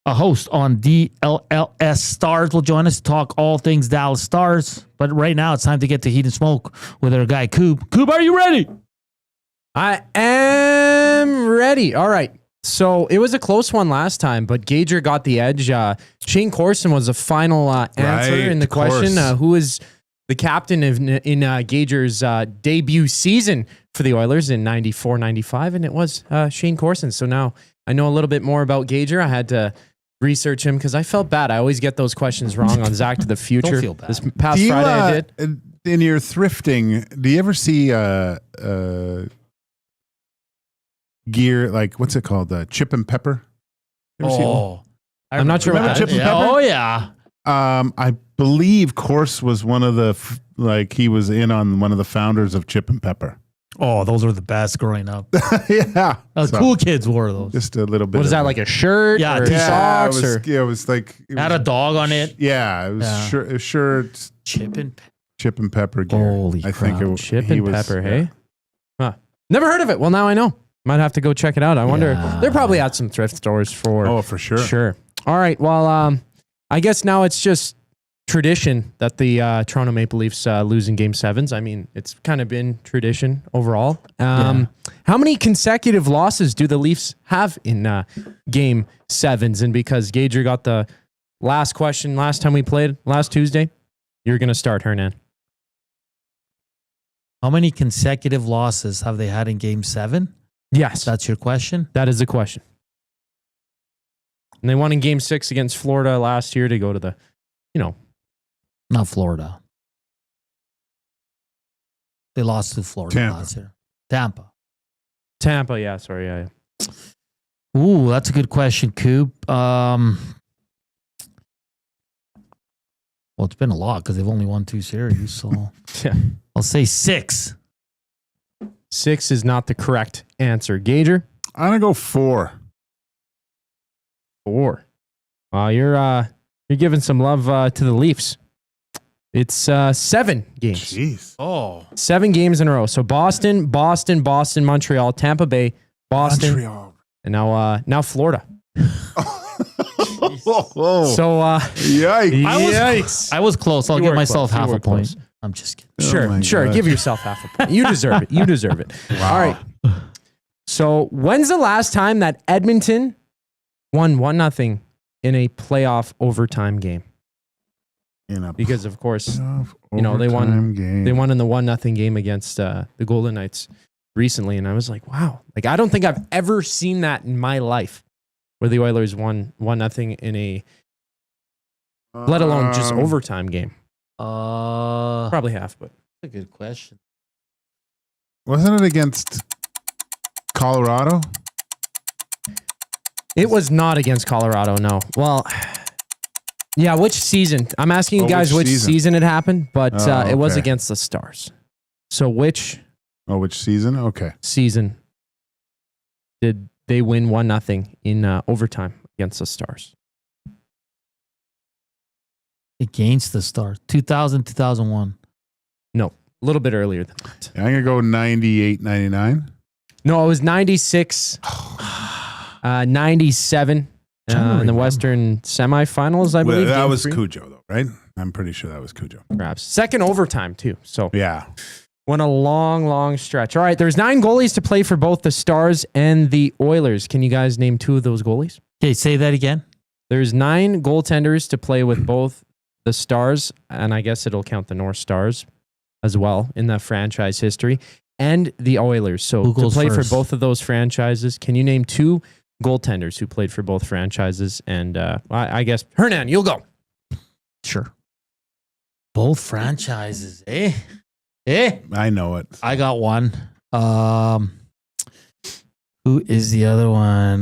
a host on DLLS Stars, will join us to talk all things Dallas Stars. But right now, it's time to get to Heat and Smoke with our guy, Coop. Coop, are you ready? I am ready. All right. So it was a close one last time, but Gager got the edge. Shane Corson was the final answer in the question. Who is the captain in Gager's debut season for the Oilers in 94-95, and it was Shane Corson. So now I know a little bit more about Gager. I had to research him because I felt bad. I always get those questions wrong on Zach to the Future. Don't feel bad. This past Friday I did. In your thrifting, do you ever see gear, like, what's it called? Chip and pepper? You ever see I'm not sure what that Chip is. and pepper? Oh, yeah. I believe Corse was one of the, he was in on one of the founders of Chip and Pepper. Oh, those were the best growing up. Yeah. Cool kids wore those. Just a little bit. What is that, like a shirt? Yeah, or t-shirt. socks? It was like. It Had a dog on it. Yeah, it was shirts. Chip and Pepper. Chip and Pepper gear. Holy I think crap. it Chip he and was, Pepper, hey? Huh. Never heard of it. Well, now I know. Might have to go check it out. I wonder. They're probably at some thrift stores for. Oh, for sure. Sure. All right. Well, I guess now it's just tradition that the Toronto Maple Leafs lose in Game 7s. I mean, it's kind of been tradition overall. How many consecutive losses do the Leafs have in Game 7s? And because Gager got the last question last time we played, last Tuesday, you're going to start, Hernan. How many consecutive losses have they had in Game 7? Yes. That's your question? That is the question. And they won in Game 6 against Florida last year to go to the, Not Florida. They lost to Florida last year. Tampa, yeah. Sorry, yeah. Ooh, that's a good question, Coop. Well, it's been a lot because they've only won 2 series. So I'll say 6. 6 is not the correct answer. Gager? I'm going to go 4. 4. You're giving some love to the Leafs. It's 7 games. Jeez. Oh. 7 games in a row. So Boston, Montreal, Tampa Bay, Boston, Montreal. and now Florida. Whoa. So yikes. I was close. I'll You give were myself close. half You a were point. close. I'm just kidding. Sure. God. Give yourself half a point. You deserve it. You deserve it. Wow. All right. So when's the last time that Edmonton won 1-0 in a playoff overtime game? Because of course, they won. Game. They won in the 1-0 game against the Golden Knights recently, and I was like, wow! Like I don't think I've ever seen that in my life, where the Oilers won 1-0 in a, let alone just overtime game. Probably half, but that's a good question. Wasn't it against Colorado? It was not against Colorado. No. Well. Yeah, which season? I'm asking you guys which season it happened, but it was against the Stars. So which season? Okay. Season did they win 1-0 in overtime against the Stars? Against the Stars. 2000, 2001. No, a little bit earlier than that. I'm going to go 98, 99. No, it was 96, 97. In the Western semifinals, I believe. That was Cujo, though, right? I'm pretty sure that was Cujo. Perhaps. Second overtime, too. So yeah. Went a long, long stretch. All right, there's 9 goalies to play for both the Stars and the Oilers. Can you guys name 2 of those goalies? Okay, say that again. There's 9 goaltenders to play with both the Stars, and I guess it'll count the North Stars as well in the franchise history, and the Oilers. So to play for both of those franchises, can you name 2 goaltenders who played for both franchises? And I guess, Hernan, you'll go. Sure. Both franchises, eh? I know it. I got one. Who is the other one?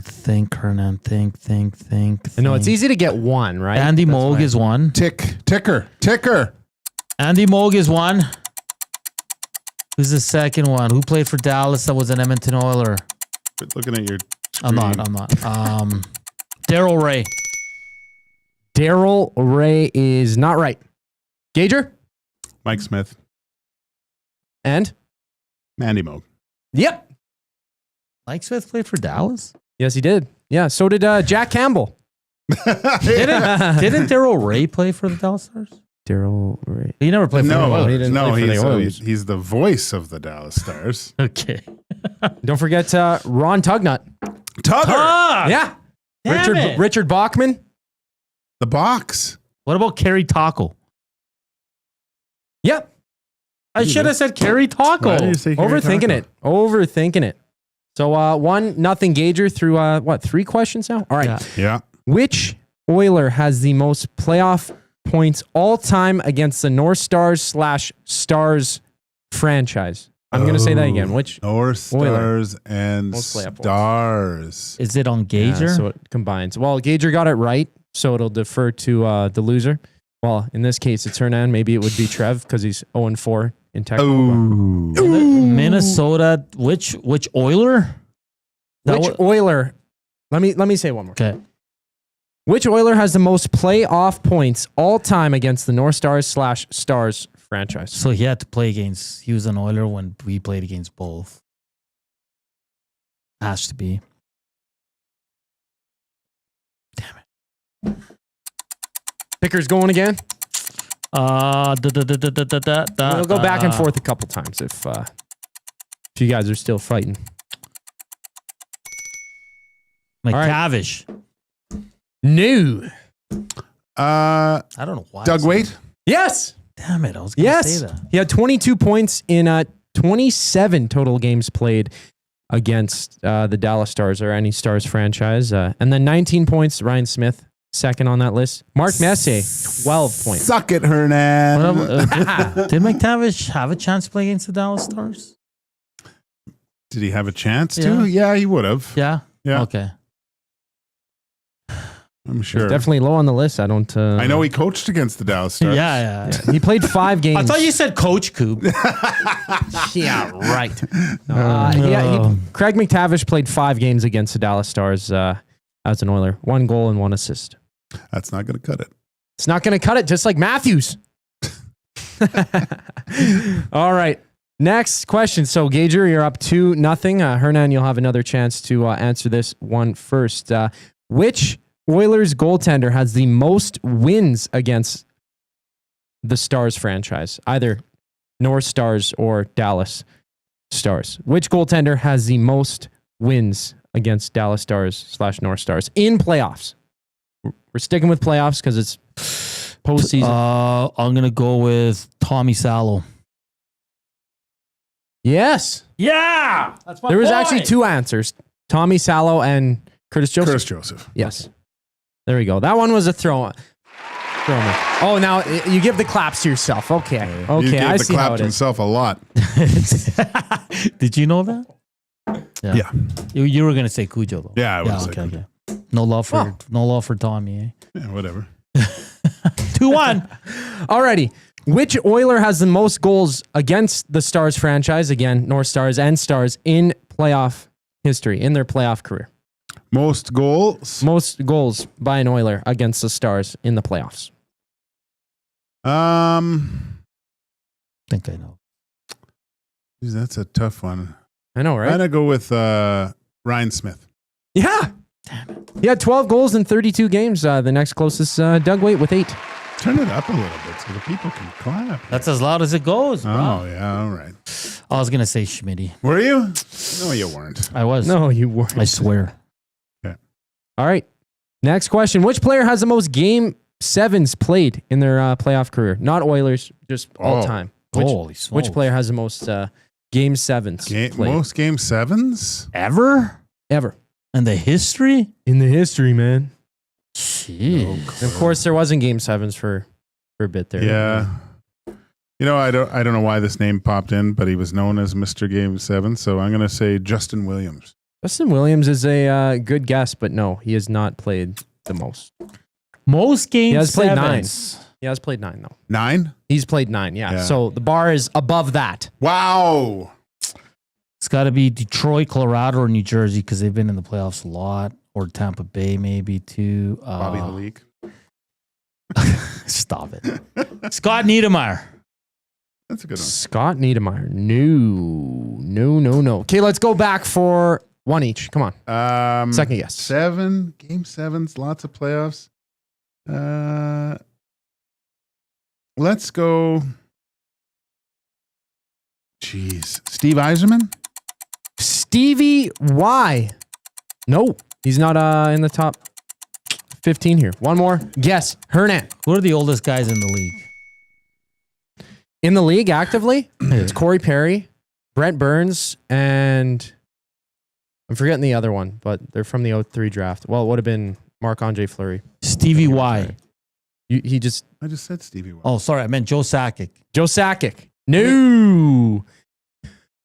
Think, Hernan. Think. No, it's easy to get one, right? Andy Moog is one. Ticker. Andy Moog is one. Who's the second one? Who played for Dallas that was an Edmonton Oiler? Quit looking at your screen. I'm not. Daryl Ray. Daryl Ray is not right. Gager? Mike Smith. And? Andy Moog. Yep. Mike Smith played for Dallas? Yes, he did. Yeah, so did Jack Campbell. Didn't Daryl Ray play for the Dallas Stars? Daryl Ray. He never played for the Oilers. He didn't play for the Oilers. He's the voice of the Dallas Stars. Okay. Don't forget Ron Tugnut. Tugger! Yeah. Damn it. Richard Bachman. The box. What about Kerry Taco? Yep. I should have said Kerry Taco. Why did you say Kerry Overthinking Taco? it. Overthinking it. So 1-0 Gager through 3 questions now? All right. Yeah. Which Oiler has the most playoff points all time against the North Stars / Stars franchise? I'm going to say that again. Which North Stars Oiler? and Most playoff points. Stars. Is it on Gager? So it combines. Well, Gager got it right, so it'll defer to the loser. Well, in this case, it's Hernan. Maybe it would be Trev because he's 0-4 in technical. Minnesota. Which Oiler? Which Oiler? Let me say one more. Okay. Which Oiler has the most playoff points all time against the North Stars / Stars franchise? So he had to play against. He was an Oiler when we played against both. Has to be. Picker's going again. We'll We'll go back and forth a couple times if you guys are still fighting. McTavish. No. I don't know why. Doug Waite? Yes. Damn it. I was going to Yes. say that. He had 22 points in 27 total games played against the Dallas Stars or any Stars franchise. And then 19 points, Ryan Smith, second on that list. Mark Messier, 12 points. Suck it, Hernan. Did McTavish have a chance to play against the Dallas Stars? Did he have a chance to? Yeah, he would have. Yeah. Yeah. Okay. I'm sure. Definitely low on the list. I don't. I know he coached against the Dallas Stars. Yeah. He played 5 games. I thought you said Coach Coop. Yeah, right. Craig McTavish played 5 games against the Dallas Stars as an Oiler. 1 goal and 1 assist. That's not going to cut it. It's not going to cut it, just like Matthews. All right. Next question. So, Gager, you're up 2-0. Hernan, you'll have another chance to answer this one first. Which Oilers goaltender has the most wins against the Stars franchise? Either North Stars or Dallas Stars. Which goaltender has the most wins against Dallas Stars / North Stars in playoffs? We're sticking with playoffs because it's postseason. I'm going to go with Tommy Salo. Yes. Yeah. That's my There was boy. actually 2 answers. Tommy Salo and Curtis Joseph. Curtis Joseph. Yes. There we go. That one was a throw. Oh, now you give the claps to yourself. Okay. Okay. You gave I the see clap how it to is. himself a lot. Did you know that? Yeah. You were going to say Cujo though. Yeah, I would say okay. No love for Tommy. Eh? Yeah, whatever. 2-1. Alrighty. Which Oiler has the most goals against the Stars franchise? Again, North Stars and Stars in playoff history, in their playoff career. Most goals? Most goals by an Oiler against the Stars in the playoffs. I think I know. Geez, that's a tough one. I know, right? I'm going to go with Ryan Smith. Yeah. He had 12 goals in 32 games. The next closest, Doug Waite with 8. Turn it up a little bit so the people can clap. That's as loud as it goes, bro. Oh, yeah. All right. I was going to say Schmitty. Were you? No, you weren't. I was. No, you weren't. I swear. Okay. All right. Next question. Which player has the most game 7s played in their playoff career? Not Oilers, just all time. Holy smokes. Which player has the most game 7s played? Most game 7s? Ever? Ever. In the history? In the history, man. Jeez. And of course, there wasn't game 7s for a bit there. Yeah. You know, I don't know why this name popped in, but he was known as Mr. Game 7, so I'm going to say Justin Williams. Justin Williams is a good guess, but no, he has not played the most. Most game 7s. He has played 9. He has played 9, though. 9? He's played 9, yeah. So the bar is above that. Wow. It's got to be Detroit, Colorado, or New Jersey because they've been in the playoffs a lot. Or Tampa Bay, maybe, too. Bobby the League. Stop it. Scott Niedermayer. That's a good one. Scott Niedermayer. No. Okay, let's go back for one each. Come on. Second guess. 7, game 7s, lots of playoffs. Let's go. Jeez. Steve Yzerman? Stevie Y. No, he's not in the top 15 here. One more. Guess. Hernan. Who are the oldest guys in the league? In the league actively, it's Corey Perry, Brent Burns, and I'm forgetting the other one, but they're from the 03 draft. Well, it would have been Marc-Andre Fleury. Stevie Y. I just said Stevie Y. Oh, sorry. I meant Joe Sakic. Joe Sakic. No.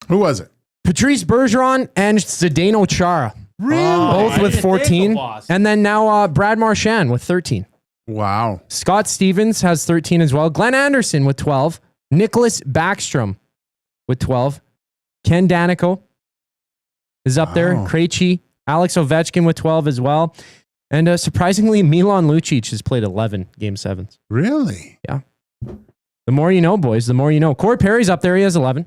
Who was it? Patrice Bergeron and Zdeno Chara. Really? Both with 14. And then now Brad Marchand with 13. Wow. Scott Stevens has 13 as well. Glenn Anderson with 12. Nicholas Backstrom with 12. Ken Danico is up there. Krejci. Alex Ovechkin with 12 as well. And surprisingly, Milan Lucic has played 11 Game 7s. Really? Yeah. The more you know, boys, the more you know. Corey Perry's up there. He has 11.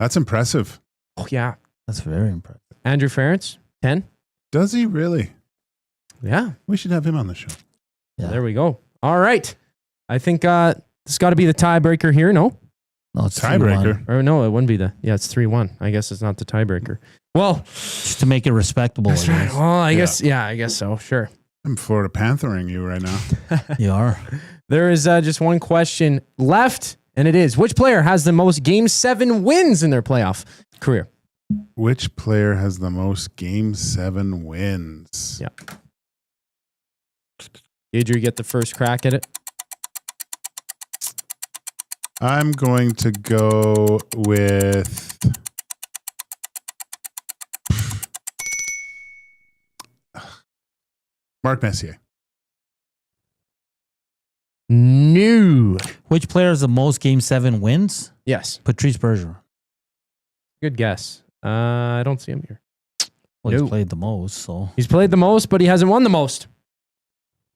That's impressive. Oh, yeah. That's very impressive. Andrew Ferentz, 10. Does he really? Yeah. We should have him on the show. Yeah. There we go. All right. I think this has got to be the tiebreaker here, no? No, it's tiebreaker. 3-1. Or no, it wouldn't be the... Yeah, it's 3-1. I guess it's not the tiebreaker. Well... Just to make it respectable. That's right. Well, I guess so. Sure. I'm Florida Panthering you right now. You are. There is just one question left, and it is, which player has the most Game 7 wins in their playoff career? Which player has the most Game 7 wins? Yeah. Gage, you get the first crack at it. I'm going to go with... Mark Messier. No. Which player has the most Game 7 wins? Yes. Patrice Bergeron. Good guess. I don't see him here. Well, he's played the most, so... He's played the most, but he hasn't won the most.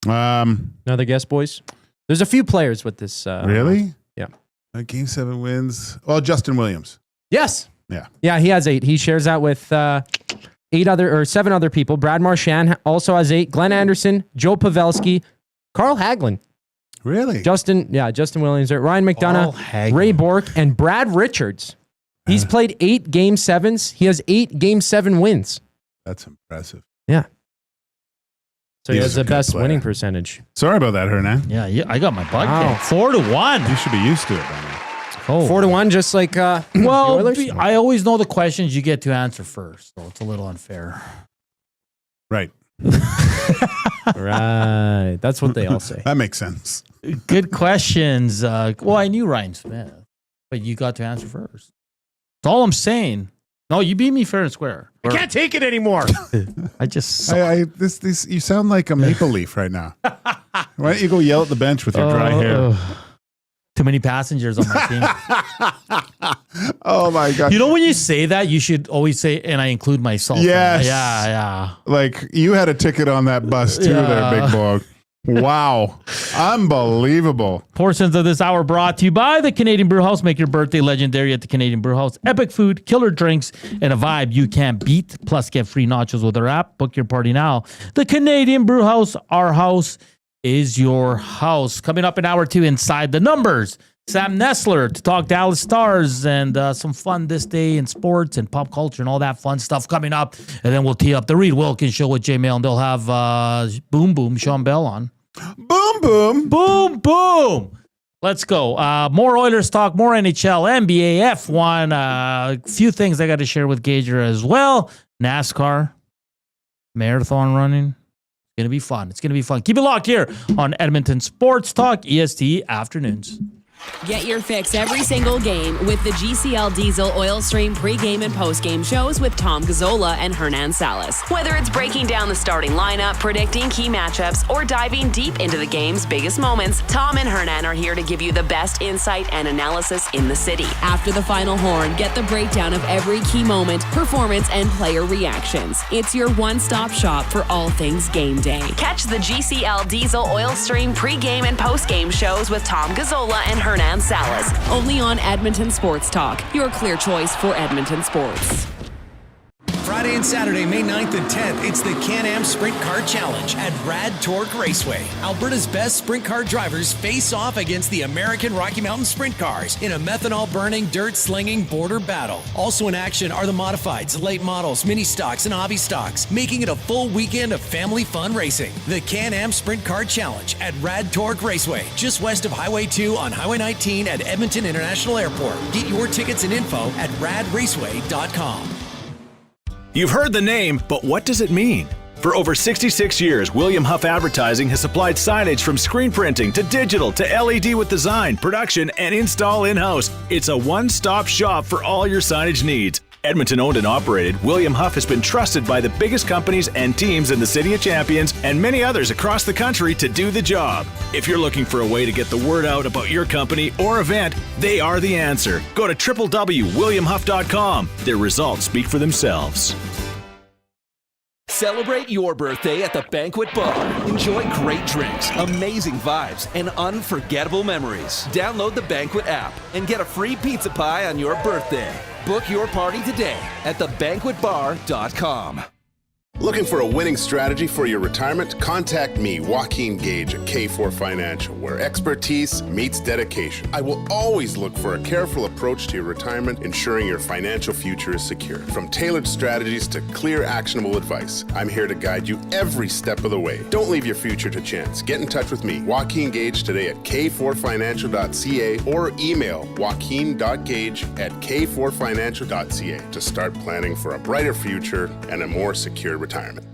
Another guess, boys? There's a few players with this. Really? Yeah. Game 7 wins. Oh, Justin Williams. Yes. Yeah. Yeah, he has 8. He shares that with 7 other people. Brad Marchand also has 8. Glenn Anderson, Joe Pavelski, Carl Hagelin. Really? Justin Williams, Ryan McDonough, Ray Bourque, and Brad Richards. He's played 8 Game 7s. He has 8 Game 7 wins. That's impressive. Yeah. So he He's has a the good best player. winning percentage. Sorry about that, Hernan. Yeah, I got my butt Wow. kicked. 4-1. You should be used to it by now. Oh. 4-1, just like the Well, Oilers? I always know the questions you get to answer first, so it's a little unfair. Right. Right. That's what they all say. That makes sense. Good questions. Well, I knew Ryan Smith, but you got to answer first. That's all I'm saying. No, you beat me fair and square. I can't take it anymore. I just... This you sound like a maple leaf right now. Why don't you go yell at the bench with your dry hair? Too many passengers on my team. Oh my God. You know, when you say that, you should always say, and I include myself. Yes. Yeah. Like you had a ticket on that bus too there, big dog. Wow. Unbelievable. Portions of this hour brought to you by the Canadian Brewhouse. Make your birthday legendary at the Canadian Brewhouse. Epic food, killer drinks, and a vibe you can't beat. Plus, get free nachos with our app. Book your party now. The Canadian Brewhouse, our house is your house. Coming up in hour 2, Inside the Numbers. Sam Nestler to talk DLLS Stars and some fun this day in sports and pop culture and all that fun stuff coming up. And then we'll tee up the Reed Wilkins Show with J Mail, and they'll have Boom Boom Sean Bell on. Boom Boom. Boom Boom. Let's go. More Oilers talk, more NHL, NBA, F1. A few things I got to share with Gager as well. NASCAR, marathon running. It's going to be fun. It's going to be fun. Keep it locked here on Edmonton Sports Talk, EST Afternoons. Get your fix every single game with the GCL Diesel Oil Stream pregame and postgame shows with Tom Gazzola and Hernan Salas. Whether it's breaking down the starting lineup, predicting key matchups, or diving deep into the game's biggest moments, Tom and Hernan are here to give you the best insight and analysis in the city. After the final horn, get the breakdown of every key moment, performance, and player reactions. It's your one-stop shop for all things game day. Catch the GCL Diesel Oil Stream pregame and postgame shows with Tom Gazzola and Hernan Salas, only on Edmonton Sports Talk, your clear choice for Edmonton sports. Friday and Saturday, May 9th and 10th, it's the Can-Am Sprint Car Challenge at Rad Torque Raceway. Alberta's best sprint car drivers face off against the American Rocky Mountain Sprint Cars in a methanol-burning, dirt-slinging border battle. Also in action are the modifieds, late models, mini stocks, and hobby stocks, making it a full weekend of family fun racing. The Can-Am Sprint Car Challenge at Rad Torque Raceway, just west of Highway 2 on Highway 19 at Edmonton International Airport. Get your tickets and info at radraceway.com. You've heard the name, but what does it mean? For over 66 years, William Huff Advertising has supplied signage from screen printing to digital to LED with design, production, and install in-house. It's a one-stop shop for all your signage needs. Edmonton owned and operated, William Huff has been trusted by the biggest companies and teams in the City of Champions and many others across the country to do the job. If you're looking for a way to get the word out about your company or event, they are the answer. Go to www.williamhuff.com. Their results speak for themselves. Celebrate your birthday at the Banquet Bar. Enjoy great drinks, amazing vibes, and unforgettable memories. Download the Banquet app and get a free pizza pie on your birthday. Book your party today at thebanquetbar.com. Looking for a winning strategy for your retirement? Contact me, Joaquin Gage at K4 Financial, where expertise meets dedication. I will always look for a careful approach to your retirement, ensuring your financial future is secure. From tailored strategies to clear, actionable advice, I'm here to guide you every step of the way. Don't leave your future to chance. Get in touch with me, Joaquin Gage, today at k4financial.ca or email joaquin.gage@k4financial.ca to start planning for a brighter future and a more secure retirement.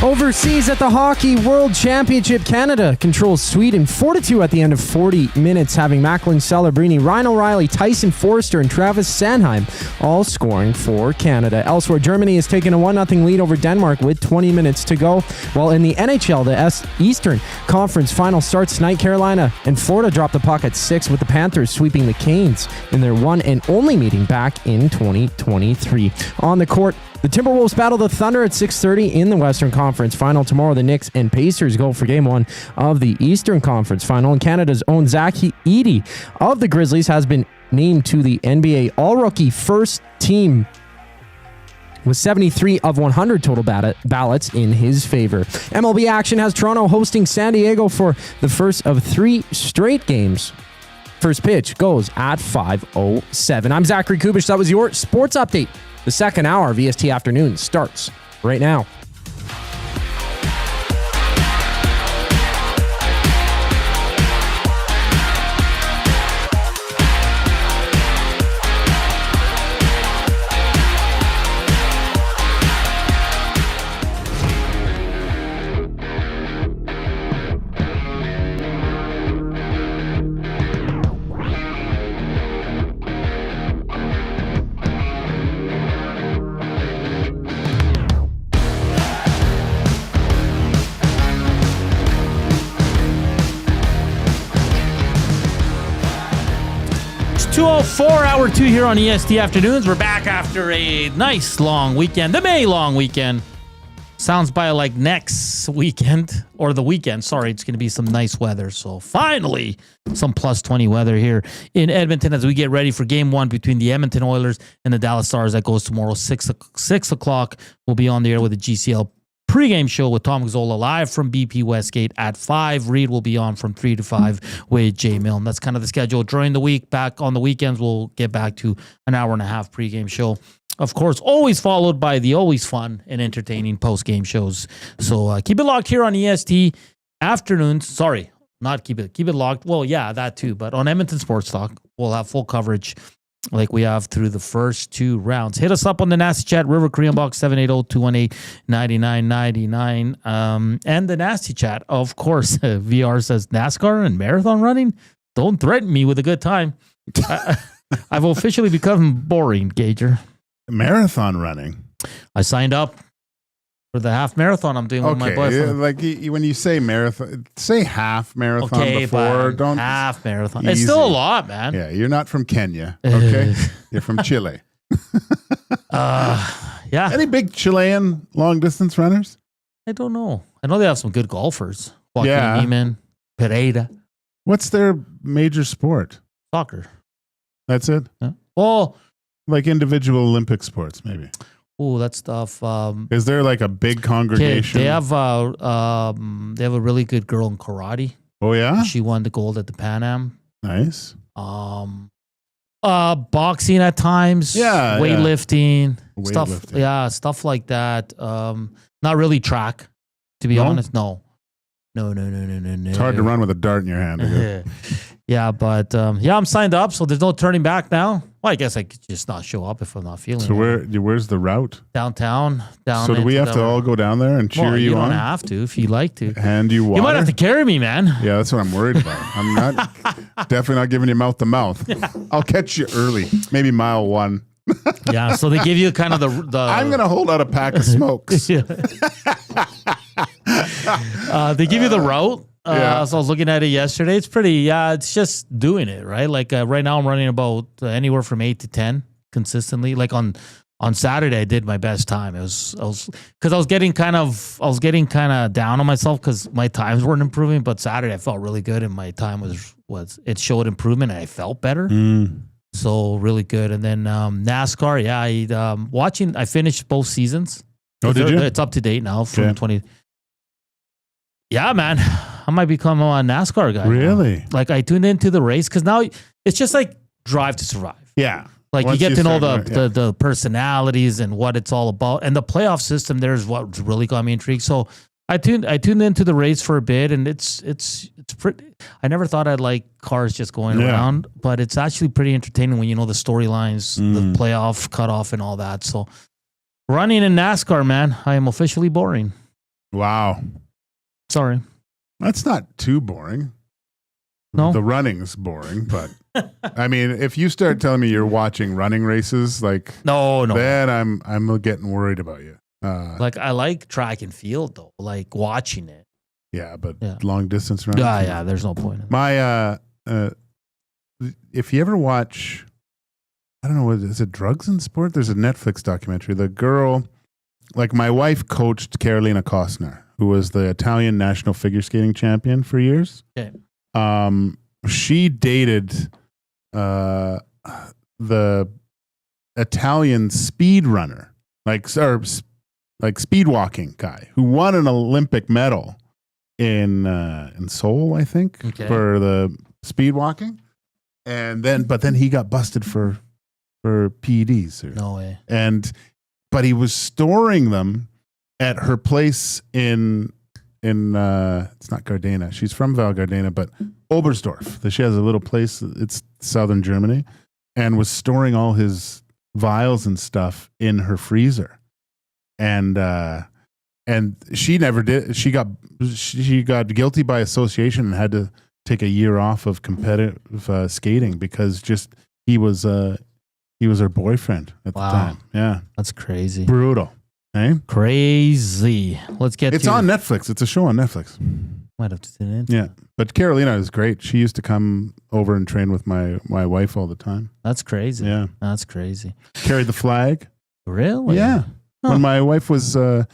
Overseas at the Hockey World Championship, Canada controls Sweden 4-2 at the end of 40 minutes, having Macklin Celebrini, Ryan O'Reilly, Tyson Forster, and Travis Sanheim all scoring for Canada. Elsewhere, Germany has taken a 1-0 lead over Denmark with 20 minutes to go. While in the NHL, the Eastern Conference final starts tonight. Carolina and Florida drop the puck at 6, with the Panthers sweeping the Canes in their one and only meeting back in 2023. On the court, the Timberwolves battle the Thunder at 6:30 in the Western Conference Final. Tomorrow, the Knicks and Pacers go for Game 1 of the Eastern Conference Final. And Canada's own Zach Edey of the Grizzlies has been named to the NBA All-Rookie First Team with 73 of 100 total ballots in his favor. MLB action has Toronto hosting San Diego for the first of 3 straight games. First pitch goes at 5:07. I'm Zachary Kubish. That was your sports update. The second hour of EST Afternoon starts right now. It's 2:04, hour 2 here on EST Afternoons. We're back after a nice long weekend, the May long weekend. Sounds by like next weekend, or the weekend. Sorry, it's going to be some nice weather. So finally, some plus 20 weather here in Edmonton as we get ready for Game 1 between the Edmonton Oilers and the Dallas Stars. That goes tomorrow, 6 o'clock. We'll be on the air with the GCL pregame show with Tom Gazzola live from BP Westgate at 5. Reed will be on from 3 to 5 with Jay Milne. That's kind of the schedule during the week. Back on the weekends, we'll get back to an hour and a half pregame show. Of course, always followed by the always fun and entertaining post-game shows. So keep it locked here on EST Afternoons. Sorry, not keep it locked. Well, yeah, that too. But on Edmonton Sports Talk, we'll have full coverage like we have through the first 2 rounds. Hit us up on the Nasty Chat, River Korean Box 780-218-9999. And the Nasty Chat, of course, VR says NASCAR and marathon running? Don't threaten me with a good time. I've officially become boring, Gager. Marathon running. I signed up for the half marathon I'm doing with my boyfriend. Like when you say marathon, say half marathon before. Don't half marathon. Easy. It's still a lot, man. Yeah, you're not from Kenya, okay? You're from Chile. Yeah, Yeah. Any big Chilean long distance runners? I don't know. I know they have some good golfers. Joaquin Yeah. Niemann, Pereira. What's their major sport? Soccer. That's it? Yeah. Well, like individual Olympic sports, maybe. Oh, that stuff. Is there like a big congregation? They have a really good girl in karate. Oh yeah, she won the gold at the Pan Am. Nice. Boxing at times. Yeah, weightlifting, stuff. Weightlifting. Yeah, stuff like that. Not really track, to be honest. No. It's hard to run with a dart in your hand. I guess. Yeah, but I'm signed up, so there's no turning back now. Well, I guess I could just not show up if I'm not feeling So it. where's the route? Downtown. So do we have to all go down there and cheer you You on? don't have to if you like to. Hand you water? You might have to carry me, man. Yeah, that's what I'm worried about. I'm not definitely not giving you mouth to mouth. I'll catch you early, maybe mile 1. Yeah, so they give you kind of the I'm gonna hold out a pack of smokes. They give you the route. Yeah. So I was looking at it yesterday. It's pretty. It's just doing it right. Like right now, I'm running about anywhere from 8 to 10 consistently. Like on Saturday, I did my best time. I was getting kind of down on myself because my times weren't improving. But Saturday, I felt really good, and my time was it showed improvement, and I felt better. So really good. And then NASCAR, watching. I finished both seasons. Oh, did you? It's up to date now from 20. Yeah, man, I might become a NASCAR guy. Really? Now. Like I tuned into the race because now it's just like Drive to Survive. Yeah. Like Once you get to know start, the personalities and what it's all about, and the playoff system. There's what really got me intrigued. So I tuned into the race for a bit, and it's pretty. I never thought I'd like cars just going around, but it's actually pretty entertaining when you know the storylines, the playoff cutoff, and all that. So running in NASCAR, man, I am officially boring. Wow. Sorry. That's not too boring. No? The running's boring, but I mean, if you start telling me you're watching running races, like no, then I'm getting worried about you. Like I like track and field though, like watching it. Yeah, but long distance running. Yeah, there's no point in that. My if you ever watch, I don't know, is it Drugs in Sport? There's a Netflix documentary. The girl, like my wife coached Carolina Costner, who was the Italian national figure skating champion for years. Okay. She dated the Italian speed runner, like speed walking guy who won an Olympic medal in Seoul, I think, for the speed walking. But then he got busted for PEDs. No way. But he was storing them at her place in it's not Gardena. She's from Val Gardena, but Oberstdorf. She has a little place. It's southern Germany, and was storing all his vials and stuff in her freezer. And she never did. She got guilty by association and had to take a year off of competitive skating because just he was her boyfriend at the time. Yeah, that's crazy. Brutal. Hey? Crazy. Let's get. It's on Netflix. It's a show on Netflix. Might have to tune in. Yeah, but Carolina is great. She used to come over and train with my wife all the time. That's crazy. Yeah, that's crazy. Carried the flag. Really? Yeah. Huh. When my wife went to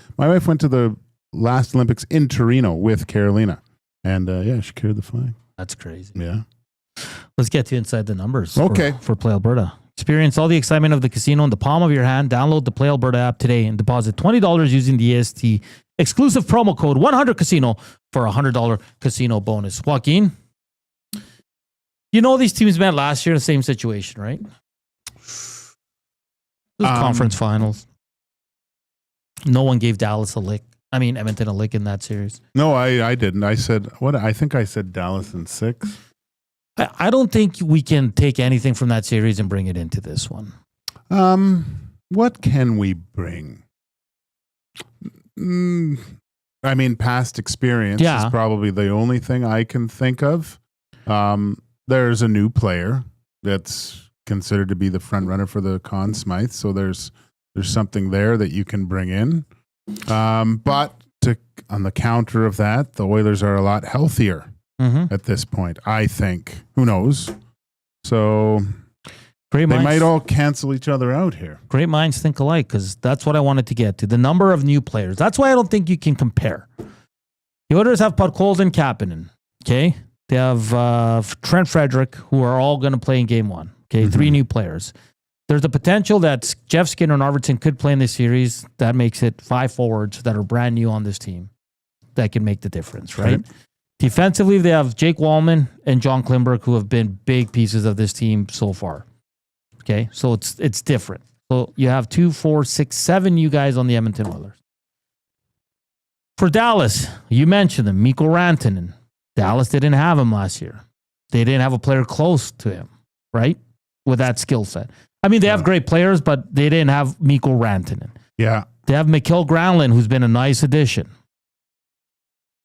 the last Olympics in Torino with Carolina, and she carried the flag. That's crazy. Yeah. Let's get to inside the numbers. Okay. For Play Alberta. Experience all the excitement of the casino in the palm of your hand. Download the Play Alberta app today and deposit $20 using the EST exclusive promo code 100casino for a $100 casino bonus. Joaquin, you know these teams met last year in the same situation, right? It was conference finals. No one gave Edmonton a lick in that series. No, I didn't. I said I think I said Dallas in 6. I don't think we can take anything from that series and bring it into this one. What can we bring? I mean, past experience is probably the only thing I can think of. There's a new player that's considered to be the front runner for the Conn Smythe, so there's something there that you can bring in. But on the counter of that, the Oilers are a lot healthier at this point, I think. Who knows? So They might all cancel each other out here. Great minds think alike, because that's what I wanted to get to. The number of new players. That's why I don't think you can compare. The Oilers have Podkolzin, Kapanen. Okay? They have Trent Frederick, who are all going to play in game one. Okay? 3 new players. There's a potential that Jeff Skinner and Arvidsson could play in this series. That makes it 5 forwards that are brand new on this team that can make the difference, right? Defensively, they have Jake Wallman and John Klimberg, who have been big pieces of this team so far. Okay, so it's different. So you have 2, 4, 6, 7 new guys on the Edmonton Oilers. For Dallas, you mentioned them, Mikko Rantanen. Dallas didn't have him last year. They didn't have a player close to him, right? With that skill set. I mean, they have great players, but they didn't have Mikko Rantanen. Yeah. They have Mikhail Granlund, who's been a nice addition.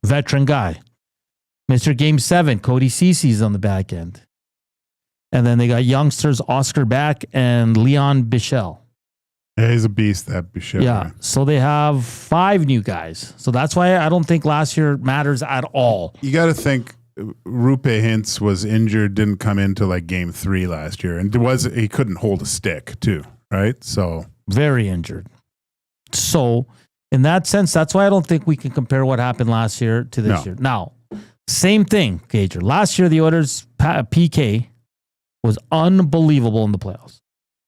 Veteran guy. Mr. Game 7, Cody Cece's on the back end. And then they got youngsters Oscar Back and Leon Bichelle. Yeah, he's a beast, that Bichelle. Yeah, so they have 5 new guys. So that's why I don't think last year matters at all. You got to think Rupe Hintz was injured, didn't come into like game 3 last year. And he couldn't hold a stick too, right? So very injured. So in that sense, that's why I don't think we can compare what happened last year to this year. Now, same thing, Gager. Last year, the Oilers' PK was unbelievable in the playoffs,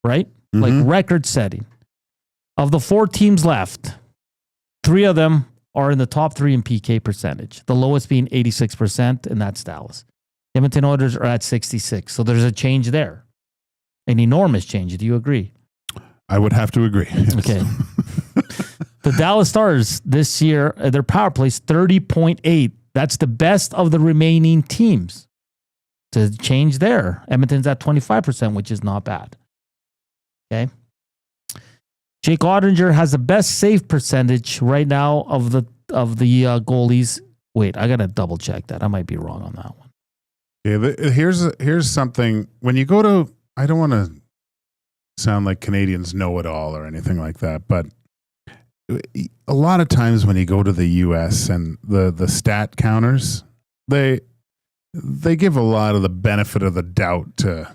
right? Like record-setting. Of the 4 teams left, 3 of them are in the top 3 in PK percentage, the lowest being 86%, and that's Dallas. Edmonton Oilers are at 66%, so there's a change there. An enormous change. Do you agree? I would have to agree. Yes. Okay. The Dallas Stars this year, their power play's 30.8. That's the best of the remaining teams. To change there. Edmonton's at 25%, which is not bad. Okay. Jake Ottinger has the best save percentage right now of the goalies. Wait, I gotta double check that. I might be wrong on that one. Yeah, here's something. When you go to, I don't want to sound like Canadians know it all or anything like that, but a lot of times when you go to the U.S. and the stat counters, they give a lot of the benefit of the doubt to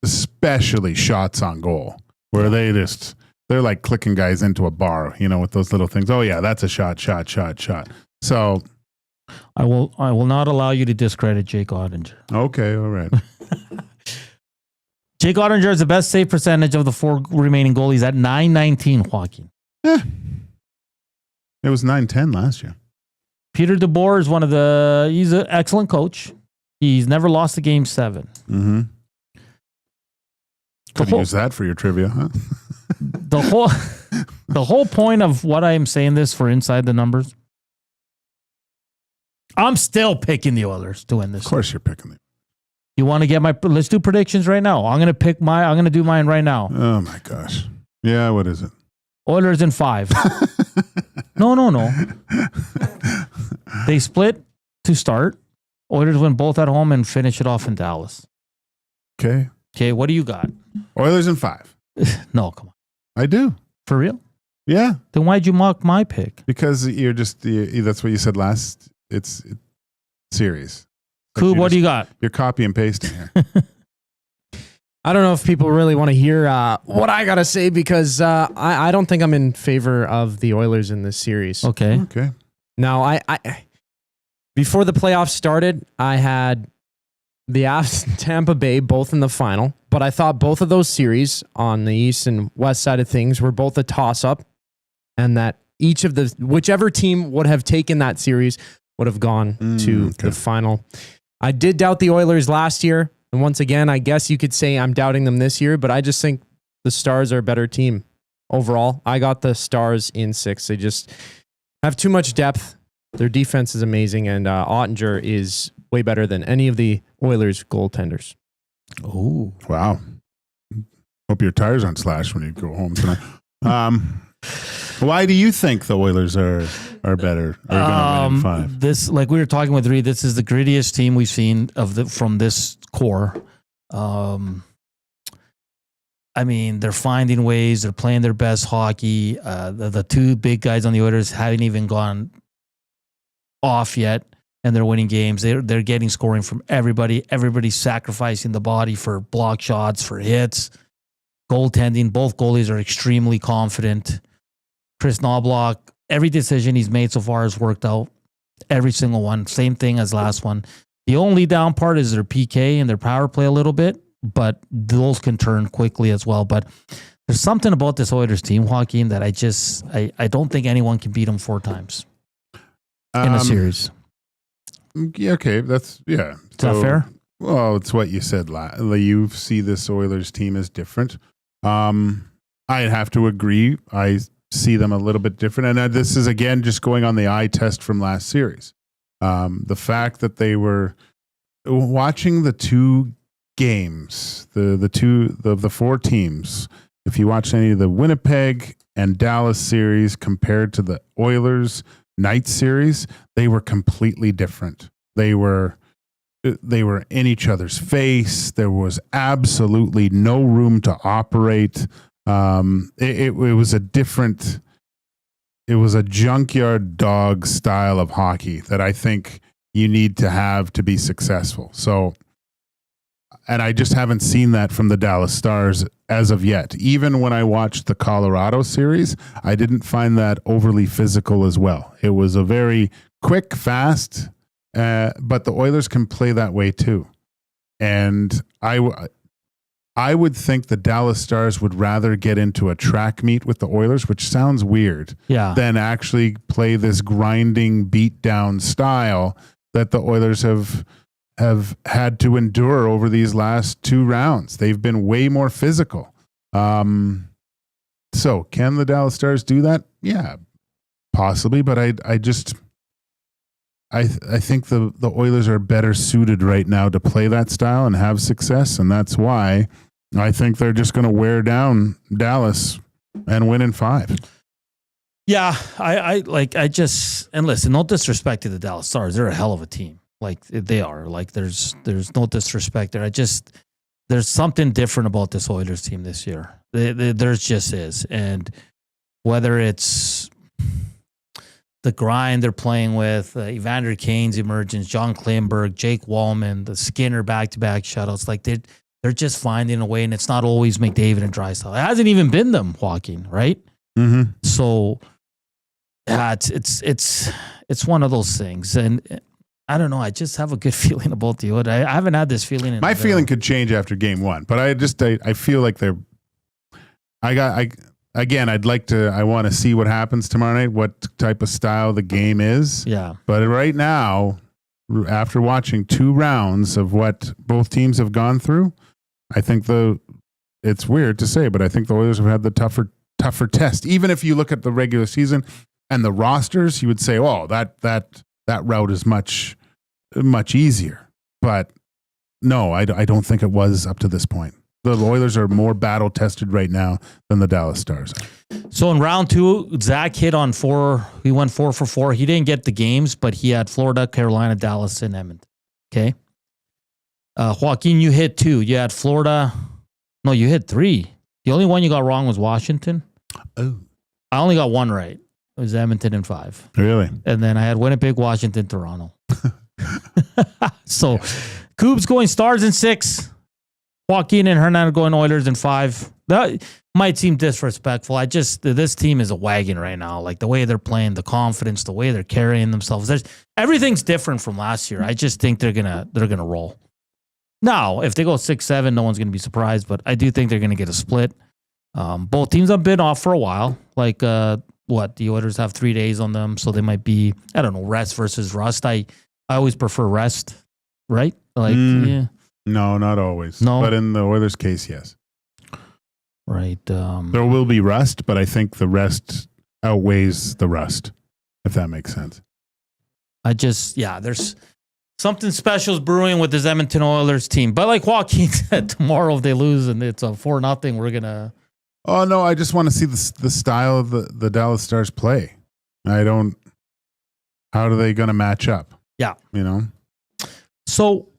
especially shots on goal, where they're like clicking guys into a bar, with those little things. Oh yeah, that's a shot. So I will not allow you to discredit Jake Ottinger. Okay, all right. Jake Ottinger is the best save percentage of the 4 remaining goalies at .919, Joaquin. It was .910 last year. Peter DeBoer is he's an excellent coach. He's never lost a game 7. Mm-hmm. Could use that for your trivia, huh? The whole point of what I am saying this for inside the numbers, I'm still picking the Oilers to win this. Of course you're picking them. You want to get let's do predictions right now. I'm going to do mine right now. Oh my gosh. Yeah, what is it? Oilers in 5. No. They split to start. Oilers win both at home and finish it off in Dallas. Okay, what do you got? Oilers in 5. No, come on. I do. For real? Yeah. Then why'd you mock my pick? Because you're just, that's what you said last. It's series. Cool, what do you got? You're copy and pasting here. I don't know if people really want to hear what I got to say, because I don't think I'm in favor of the Oilers in this series. Okay. Now, I before the playoffs started, I had the Avs and Tampa Bay both in the final, but I thought both of those series on the east and west side of things were both a toss-up, and that whichever team would have taken that series would have gone to the final. I did doubt the Oilers last year, and once again, I guess you could say I'm doubting them this year, but I just think the Stars are a better team overall. I got the Stars in 6. They just have too much depth. Their defense is amazing, and Ottinger is way better than any of the Oilers goaltenders. Oh, wow. Hope your tires aren't slashed when you go home tonight. Why do you think the Oilers are better? Are going to win 5? This, like we were talking with Reed, this is the grittiest team we've seen from this core. I mean, they're finding ways. They're playing their best hockey. The 2 big guys on the Oilers haven't even gone off yet. and they're winning games. They're getting scoring from everybody. Everybody's sacrificing the body for block shots, for hits, goaltending. Both goalies are extremely confident. Chris Knobloch, every decision he's made so far has worked out. Every single one. Same thing as last one. The only down part is their PK and their power play a little bit, but those can turn quickly as well. But there's something about this Oilers team, Joaquin, that I don't think anyone can beat them 4 times in a series. Yeah, okay, that's yeah. Is that fair? Well, it's what you said. You see this Oilers team as different. I have to agree. I see them a little bit different, and this is again just going on the eye test from last series. The fact that they were watching the 2 games, the 4 teams. If you watch any of the Winnipeg and Dallas series compared to the Oilers Knights series, they were completely different. They were in each other's face. There was absolutely no room to operate. It was a different. It was a junkyard dog style of hockey that I think you need to have to be successful. So, and I just haven't seen that from the Dallas Stars as of yet. Even when I watched the Colorado series, I didn't find that overly physical as well. It was a very quick, fast, but the Oilers can play that way too. And I would think the Dallas Stars would rather get into a track meet with the Oilers, which sounds weird, than actually play this grinding, beat-down style that the Oilers have had to endure over these last 2 rounds. They've been way more physical. So can the Dallas Stars do that? Yeah, possibly. But I think the Oilers are better suited right now to play that style and have success. And that's why I think they're just going to wear down Dallas and win in 5. Yeah, and listen, no disrespect to the Dallas Stars. They're a hell of a team. Like they are. Like there's no disrespect there. There's something different about this Oilers team this year. There's just is. And whether it's the grind they're playing with, Evander Kane's emergence, John Klimberg, Jake Wallman, the Skinner back-to-back shutouts, like they're just finding a way, and it's not always McDavid and Draisaitl. It hasn't even been them walking, right? Mm-hmm. So yeah, it's one of those things. And I don't know. I just have a good feeling about the Oilers. I haven't had this feeling. My feeling could change after game 1, but I feel like I want to see what happens tomorrow night, what type of style the game is. Yeah. But right now, after watching 2 rounds of what both teams have gone through, I think it's weird to say, but I think the Oilers have had the tougher test. Even if you look at the regular season and the rosters, you would say, oh, that route is much easier. But no, I don't think it was up to this point. The Oilers are more battle tested right now than the Dallas Stars are. So in round 2, Zach hit on 4. He went 4 for 4. He didn't get the games, but he had Florida, Carolina, Dallas, and Edmonton. Okay. Joaquin, you hit 2. You had Florida. No, you hit 3. The only one you got wrong was Washington. Oh. I only got 1 right. It was Edmonton in 5. Really? And then I had Winnipeg, Washington, Toronto. So Coop's going Stars in 6. Joaquin and Hernan are going Oilers in 5. That might seem disrespectful. This team is a wagon right now. Like the way they're playing, the confidence, the way they're carrying themselves. Everything's different from last year. I just think they're gonna roll. Now, if they go 6-7, no one's gonna be surprised. But I do think they're gonna get a split. Both teams have been off for a while. Like the Oilers have 3 days on them, so they might be, I don't know, rest versus rust. I always prefer rest, right? Like yeah. No, not always. No. But in the Oilers' case, yes. Right. There will be rust, but I think the rest outweighs the rust, if that makes sense. There's something special is brewing with this Edmonton Oilers team. But like Joaquin said, tomorrow if they lose and it's a 4-0, we're going to... Oh, no, I just want to see the style of the Dallas Stars play. How are they going to match up? Yeah. You know? So...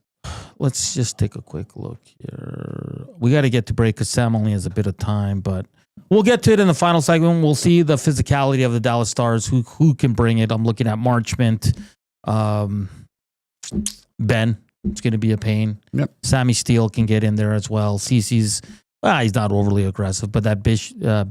let's just take a quick look here. We got to get to break because Sam only has a bit of time, but we'll get to it in the final segment. We'll see the physicality of the Dallas Stars, who can bring it. I'm looking at Marchment. Ben, it's going to be a pain. Yep. Sammy Steele can get in there as well. CC's, he's not overly aggressive, but that Bichsel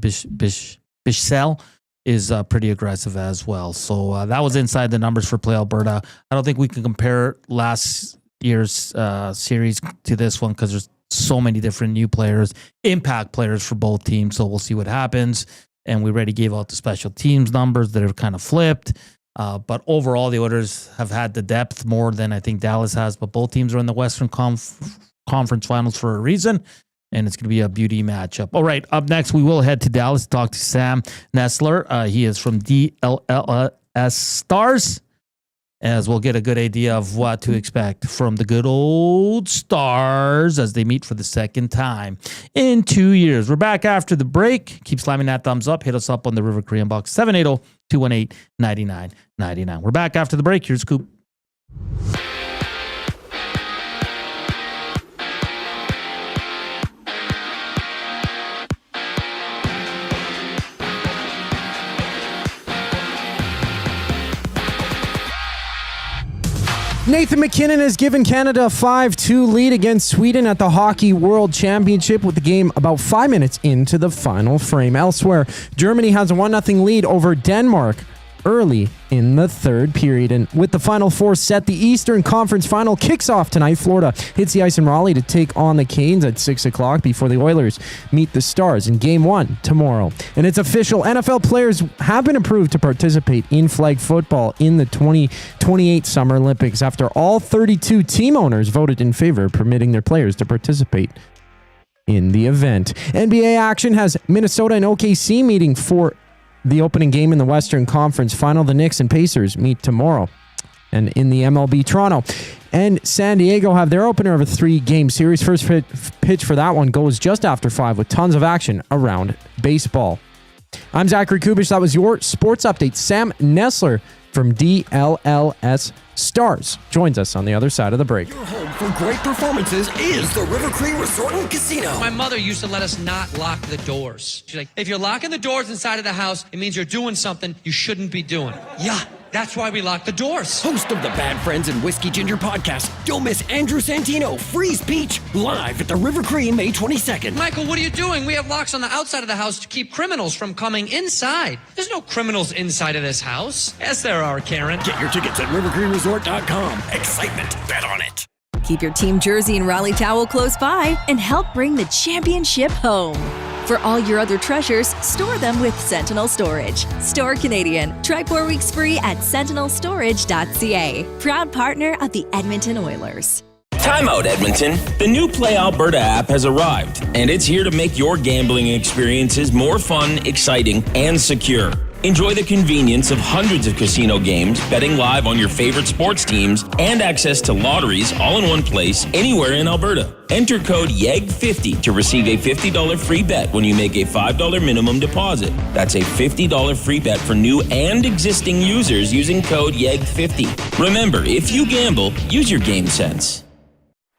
is pretty aggressive as well. So that was inside the numbers for Play Alberta. I don't think we can compare last year's series to this one because there's so many different new players, impact players for both teams. So we'll see what happens. And we already gave out the special teams numbers that have kind of flipped. But overall, the Oilers have had the depth more than I think Dallas has. But both teams are in the Western Conference Finals for a reason. And it's going to be a beauty matchup. All right, up next, we will head to Dallas to talk to Sam Nestler. He is from DLLS Stars, as we'll get a good idea of what to expect from the good old Stars as they meet for the second time in 2 years. We're back after the break. Keep slamming that thumbs up. Hit us up on the River Cree Box, 780-218-9999. We're back after the break. Here's Coop. Nathan McKinnon has given Canada a 5-2 lead against Sweden at the Hockey World Championship with the game about 5 minutes into the final frame. Elsewhere, Germany has a 1-0 lead over Denmark early in the third period. And with the Final Four set, the Eastern Conference Final kicks off tonight. Florida hits the ice in Raleigh to take on the Canes at 6 o'clock before the Oilers meet the Stars in Game 1 tomorrow. And it's official. NFL players have been approved to participate in flag football in the 2028 Summer Olympics after all 32 team owners voted in favor of permitting their players to participate in the event. NBA action has Minnesota and OKC meeting for the opening game in the Western Conference Final. The Knicks and Pacers meet tomorrow. And in the MLB, Toronto and San Diego have their opener of a 3-game series. First pitch for that one goes just after 5 with tons of action around baseball. I'm Zachary Kubish. That was your sports update. Sam Nestler from DLLS Stars joins us on the other side of the break. Your home for great performances is the River Cree Resort and Casino. My mother used to let us not lock the doors. She's like, if you're locking the doors inside of the house, it means you're doing something you shouldn't be doing. Yeah, that's why we lock the doors. Host of the Bad Friends and Whiskey Ginger podcast, don't miss Andrew Santino, Freeze Peach, live at the River Cree May 22nd. Michael, what are you doing? We have locks on the outside of the house to keep criminals from coming inside. There's no criminals inside of this house. Yes, there are, Karen. Get your tickets at rivercreeresort.com. Excitement, bet on it. Keep your team jersey and Raleigh towel close by and help bring the championship home. For all your other treasures, store them with Sentinel Storage. Store Canadian. Try 4 weeks free at sentinelstorage.ca. Proud partner of the Edmonton Oilers. Time out, Edmonton. The new Play Alberta app has arrived, and it's here to make your gambling experiences more fun, exciting, and secure. Enjoy the convenience of hundreds of casino games, betting live on your favorite sports teams, and access to lotteries all in one place, anywhere in Alberta. Enter code YEG50 to receive a $50 free bet when you make a $5 minimum deposit. That's a $50 free bet for new and existing users using code YEG50. Remember, if you gamble, use your game sense.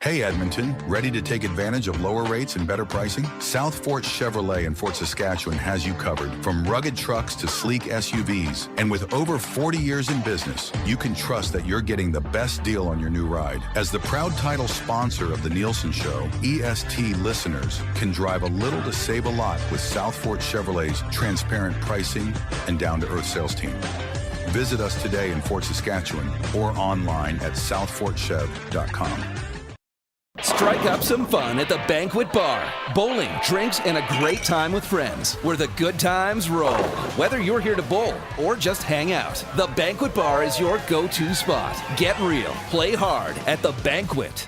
Hey Edmonton, ready to take advantage of lower rates and better pricing? South Fort Chevrolet in Fort Saskatchewan has you covered. From rugged trucks to sleek SUVs. And with over 40 years in business, you can trust that you're getting the best deal on your new ride. As the proud title sponsor of the Nielsen Show, EST listeners can drive a little to save a lot with South Fort Chevrolet's transparent pricing and down-to-earth sales team. Visit us today in Fort Saskatchewan or online at southfortchev.com. Strike up some fun at the Banquet Bar. Bowling, drinks, and a great time with friends where the good times roll. Whether you're here to bowl or just hang out, the Banquet Bar is your go-to spot. Get real, play hard at the Banquet.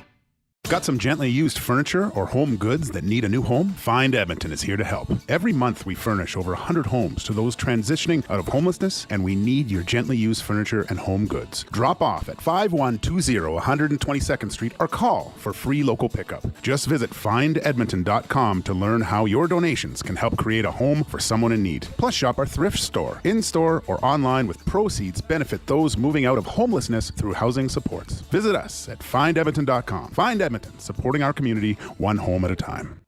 Got some gently used furniture or home goods that need a new home? Find Edmonton is here to help. Every month we furnish over 100 homes to those transitioning out of homelessness, and we need your gently used furniture and home goods. Drop off at 5120 122nd Street or call for free local pickup. Just visit findedmonton.com to learn how your donations can help create a home for someone in need. Plus shop our thrift store, in-store or online, with proceeds benefit those moving out of homelessness through housing supports. Visit us at findedmonton.com. Find Edmonton, supporting our community one home at a time.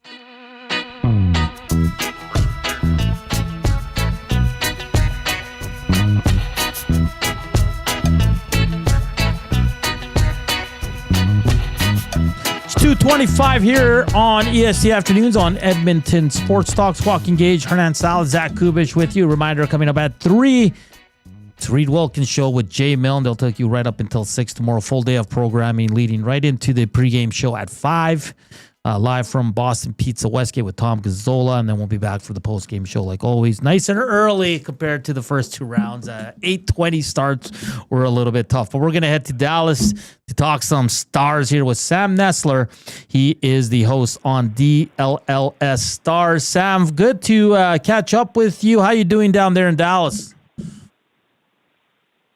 2:25 here on EST Afternoons on Edmonton Sports Talks. Joaquin Gage, Hernan Salas, Zach Kubich with you. Reminder coming up at 3. It's Reed Wilkins Show with Jay Milne. They'll take you right up until 6 tomorrow. Full day of programming leading right into the pregame show at 5. Live from Boston Pizza Westgate with Tom Gazzola, and then we'll be back for the post-game show like always. Nice and early compared to the first 2 rounds. 8:20 starts were a little bit tough, but we're going to head to Dallas to talk some Stars here with Sam Nestler. He is the host on DLLS Stars. Sam, good to catch up with you. How you doing down there in Dallas?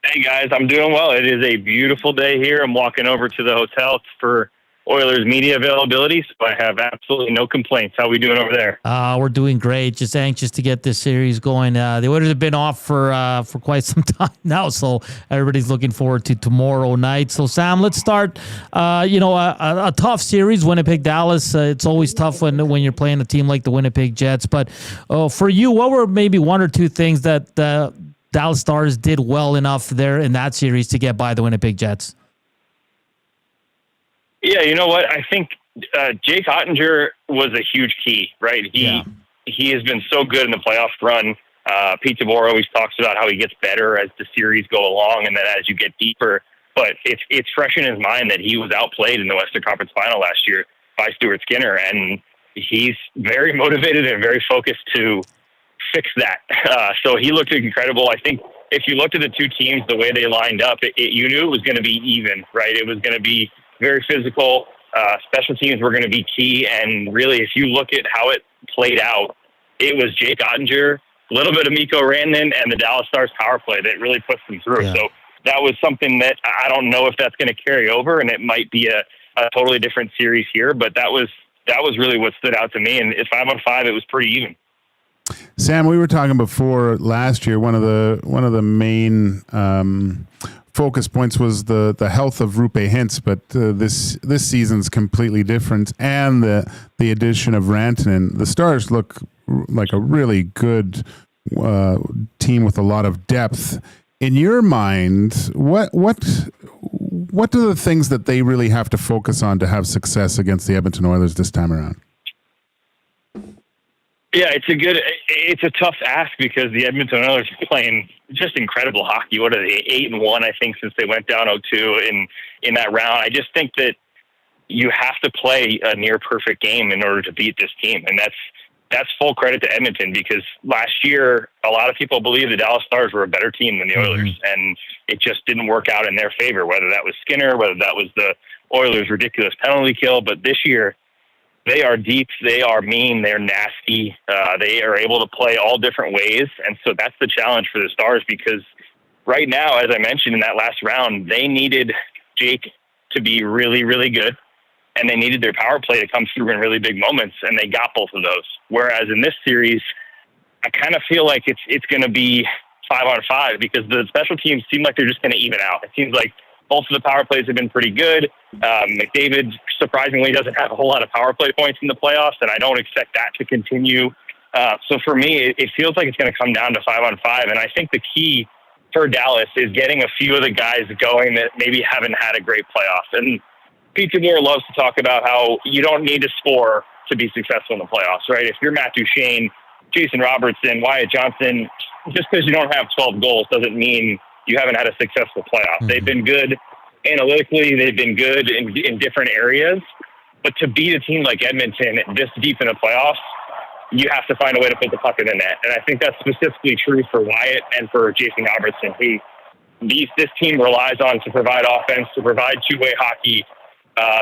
Hey, guys, I'm doing well. It is a beautiful day here. I'm walking over to the hotel for Oilers media availability, so I have absolutely no complaints. How are we doing over there? We're doing great. Just anxious to get this series going. The Oilers have been off for quite some time now, so everybody's looking forward to tomorrow night. So, Sam, let's start. A tough series, Winnipeg-Dallas. It's always tough when you're playing a team like the Winnipeg Jets. But for you, what were maybe 1 or 2 things that the Dallas Stars did well enough there in that series to get by the Winnipeg Jets? Yeah, you know what? I think Jake Ottinger was a huge key, right? He has been so good in the playoff run. Pete DeBoer always talks about how he gets better as the series go along and then as you get deeper. But it's fresh in his mind that he was outplayed in the Western Conference Final last year by Stuart Skinner, and he's very motivated and very focused to fix that. So he looked incredible. I think if you looked at the 2 teams, the way they lined up, you knew it was going to be even, right? It was going to be very physical. Special teams were going to be key. And really, if you look at how it played out, it was Jake Ottinger, a little bit of Mikko Rantanen, and the Dallas Stars power play that really pushed them through. Yeah. So that was something that I don't know if that's going to carry over, and it might be a totally different series here. But that was really what stood out to me. And at 5-on-5, it was pretty even. Sam, we were talking before last year. One of the main focus points was the health of Rupe Hintz, but this season's completely different, and the addition of Rantanen. The Stars look like a really good team with a lot of depth. In your mind, what are the things that they really have to focus on to have success against the Edmonton Oilers this time around? Yeah, it's a tough ask because the Edmonton Oilers are playing just incredible hockey. What are they, 8-1, I think, since they went down 0-2 in that round. I just think that you have to play a near perfect game in order to beat this team. And that's full credit to Edmonton, because last year, a lot of people believe the Dallas Stars were a better team than the Oilers, and it just didn't work out in their favor, whether that was Skinner, whether that was the Oilers' ridiculous penalty kill. But this year, they are deep, they are mean, they're nasty. They are able to play all different ways. And so that's the challenge for the Stars, because right now, as I mentioned in that last round, they needed Jake to be really, really good. And they needed their power play to come through in really big moments. And they got both of those. Whereas in this series, I kind of feel like it's going to be 5-on-5, because the special teams seem like they're just going to even out. It seems like both of the power plays have been pretty good. McDavid, surprisingly, doesn't have a whole lot of power play points in the playoffs, and I don't expect that to continue. So for me, it feels like it's going to come down to 5-on-5, and I think the key for Dallas is getting a few of the guys going that maybe haven't had a great playoff. And Pete DeBoer loves to talk about how you don't need to score to be successful in the playoffs, right? If you're Matt Duchene, Jason Robertson, Wyatt Johnson, just because you don't have 12 goals doesn't mean you haven't had a successful playoff. Mm-hmm. They've been good analytically. They've been good in different areas. But to beat a team like Edmonton this deep in the playoffs, you have to find a way to put the puck in the net. And I think that's specifically true for Wyatt and for Jason Robertson. This team relies on to provide offense, to provide two-way hockey.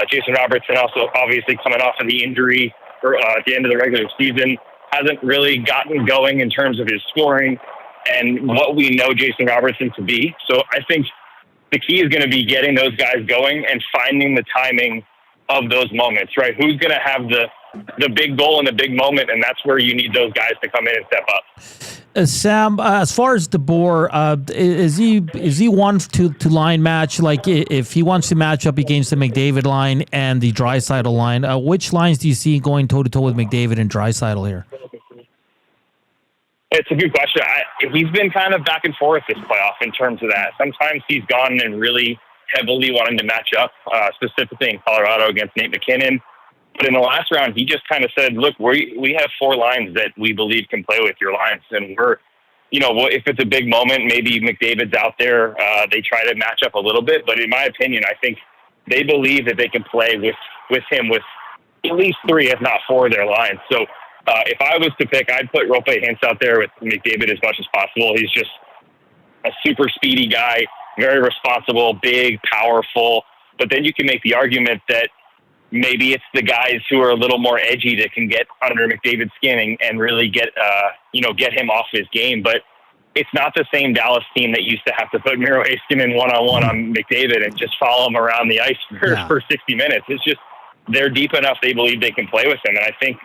Jason Robertson also obviously coming off of the injury at the end of the regular season, hasn't really gotten going in terms of his scoring and what we know Jason Robertson to be. So I think the key is going to be getting those guys going and finding the timing of those moments, right? Who's going to have the big goal in the big moment, and that's where you need those guys to come in and step up. Sam, as far as DeBoer, is he one to line match? Like if he wants to match up against the McDavid line and the Draisaitl line, which lines do you see going toe-to-toe with McDavid and Draisaitl here? It's a good question. He's been kind of back and forth this playoff in terms of that. Sometimes he's gone and really heavily wanting to match up, specifically in Colorado against Nate McKinnon. But in the last round, he just kind of said, look, we have 4 lines that we believe can play with your lines. And we're, if it's a big moment, maybe McDavid's out there. They try to match up a little bit. But in my opinion, I think they believe that they can play with him with at least 3, if not 4 of their lines. So if I was to pick, I'd put Rope Hintz out there with McDavid as much as possible. He's just a super speedy guy, very responsible, big, powerful. But then you can make the argument that maybe it's the guys who are a little more edgy that can get under McDavid's skin and really get him off his game. But it's not the same Dallas team that used to have to put Miro Heiskanen one-on-one on McDavid and just follow him around the ice for 60 minutes. It's just they're deep enough they believe they can play with him. And I think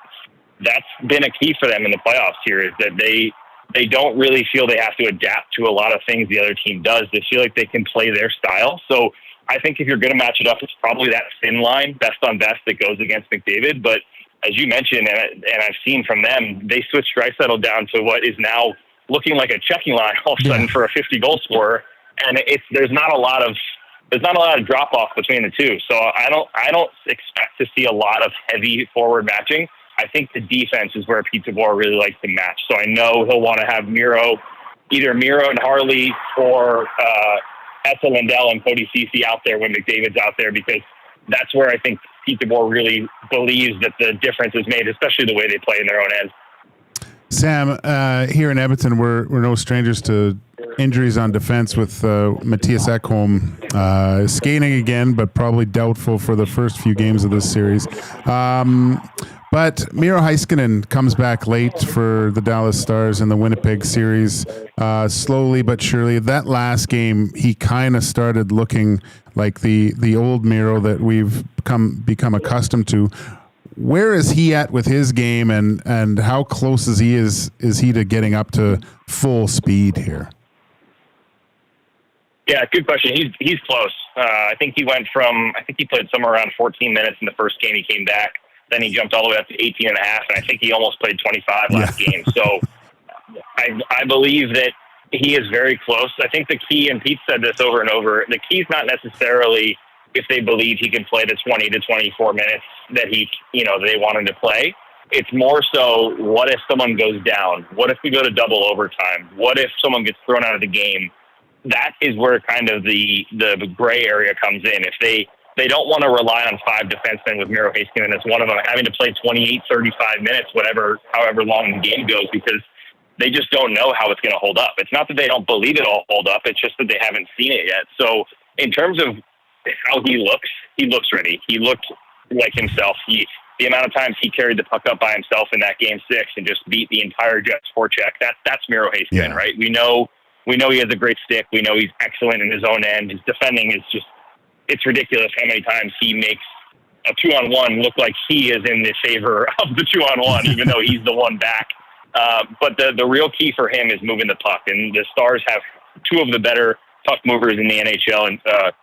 that's been a key for them in the playoffs here, is that they don't really feel they have to adapt to a lot of things the other team does. They feel like they can play their style. So I think if you're going to match it up, it's probably that thin line, best on best, that goes against McDavid. But as you mentioned, and I've seen from them, they switched Draisaitl down to what is now looking like a checking line all of a sudden for a 50-goal scorer, and there's not a lot of drop off between the two. So I don't expect to see a lot of heavy forward matching. I think the defense is where Pete DeBoer really likes to match. So I know he'll want to have either Miro and Harley or Essa Lindell and Cody Ceci out there when McDavid's out there, because that's where I think Pete DeBoer really believes that the difference is made, especially the way they play in their own end. Sam, here in Edmonton, we're no strangers to injuries on defense with Matthias Ekholm skating again, but probably doubtful for the first few games of this series. But Miro Heiskanen comes back late for the Dallas Stars in the Winnipeg series, slowly but surely. That last game, he kind of started looking like the old Miro that we've become accustomed to. Where is he at with his game, and how close is he to getting up to full speed here? Yeah, good question. He's close. I think he played somewhere around 14 minutes in the first game he came back. Then he jumped all the way up to 18 and a half, and I think he almost played 25 last game. So I believe that he is very close. I think the key, and Pete said this over and over, the key is not necessarily if they believe he can play the 20 to 24 minutes that they want him to play. It's more so, what if someone goes down? What if we go to double overtime? What if someone gets thrown out of the game? That is where kind of the gray area comes in. If they don't want to rely on 5 defensemen with Miro Heiskanen as one of them having to play 28, 35 minutes, however long the game goes, because they just don't know how it's going to hold up. It's not that they don't believe it'll hold up. It's just that they haven't seen it yet. So in terms of how he looks ready. He looked like himself. The amount of times he carried the puck up by himself in that game 6 and just beat the entire Jets forecheck. That's Miro Heiskanen, right? We know he has a great stick. We know he's excellent in his own end. His defending is just, it's ridiculous how many times he makes a 2-on-1 look like he is in the favor of the 2-on-1, even though he's the one back. But the real key for him is moving the puck, and the Stars have 2 of the better puck movers in the NHL, and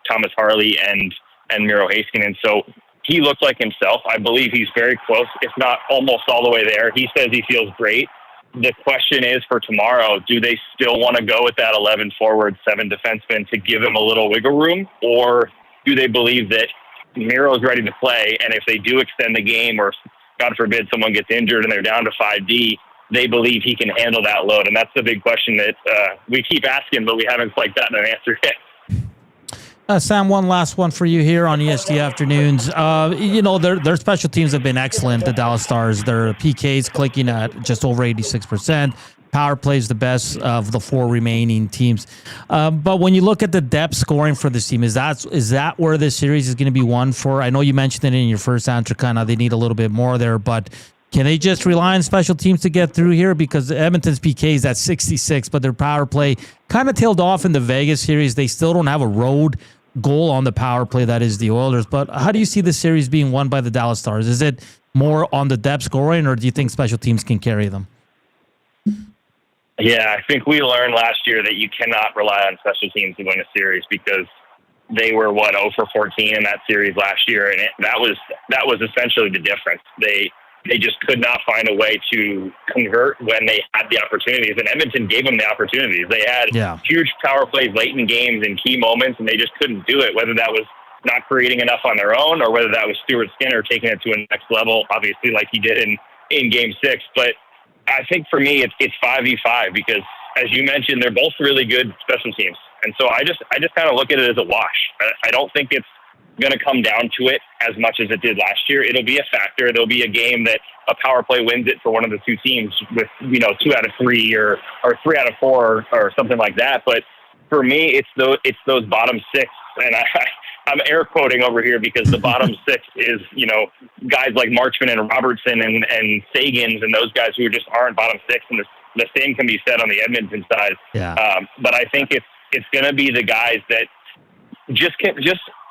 Thomas Harley and Miro Heiskanen. So he looked like himself. I believe he's very close, if not almost all the way there. He says he feels great. The question is for tomorrow, do they still want to go with that 11 forward, 7 defensemen to give him a little wiggle room? Or do they believe that Miro's ready to play, and if they do extend the game, or God forbid someone gets injured and they're down to 5D, they believe he can handle that load? And that's the big question that we keep asking, but we haven't quite gotten an answer yet. Sam, one last one for you here on EST Afternoons. Their special teams have been excellent, the Dallas Stars. Their PKs clicking at just over 86%. Power play is the best of the 4 remaining teams. But when you look at the depth scoring for this team, is that where this series is going to be won for? I know you mentioned it in your first answer, kind of they need a little bit more there, but can they just rely on special teams to get through here? Because Edmonton's PK is at 66, but their power play kind of tailed off in the Vegas series. They still don't have a road goal on the power play, that is the Oilers. But how do you see this series being won by the Dallas Stars? Is it more on the depth scoring, or do you think special teams can carry them? Yeah, I think we learned last year that you cannot rely on special teams to win a series, because they were 0 for 14 in that series last year, and that was essentially the difference. They just could not find a way to convert when they had the opportunities, and Edmonton gave them the opportunities. They had huge power plays late in games in key moments, and they just couldn't do it, whether that was not creating enough on their own, or whether that was Stuart Skinner taking it to a next level, obviously like he did in Game 6. But I think for me, it's 5v5 because, as you mentioned, they're both really good special teams. And so I just kind of look at it as a wash. I don't think it's going to come down to it as much as it did last year. It'll be a factor. There'll be a game that a power play wins it for one of the two teams with, 2 out of 3 or 3 out of 4 or something like that. But for me, it's those bottom 6. And I'm air quoting over here because the bottom 6 is, guys like Marchman and Robertson and Sagans and those guys who just aren't bottom 6. And the same can be said on the Edmonton side. Yeah. But I think it's going to be the guys that just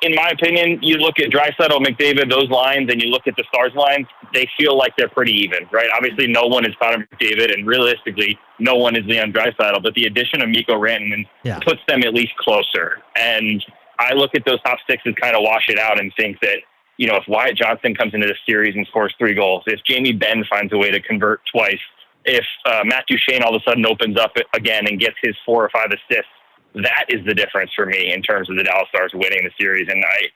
in my opinion, you look at Draisaitl, McDavid, those lines, and you look at the Stars lines, they feel like they're pretty even, right? Obviously, no one is Connor McDavid, and realistically, no one is Leon Draisaitl, but the addition of Mikko Rantanen puts them at least closer. And I look at those top 6 and kind of wash it out and think that, if Wyatt Johnston comes into this series and scores 3 goals, if Jamie Benn finds a way to convert twice, if Matt Duchene all of a sudden opens up again and gets his 4 or 5 assists, that is the difference for me in terms of the Dallas Stars winning the series. And I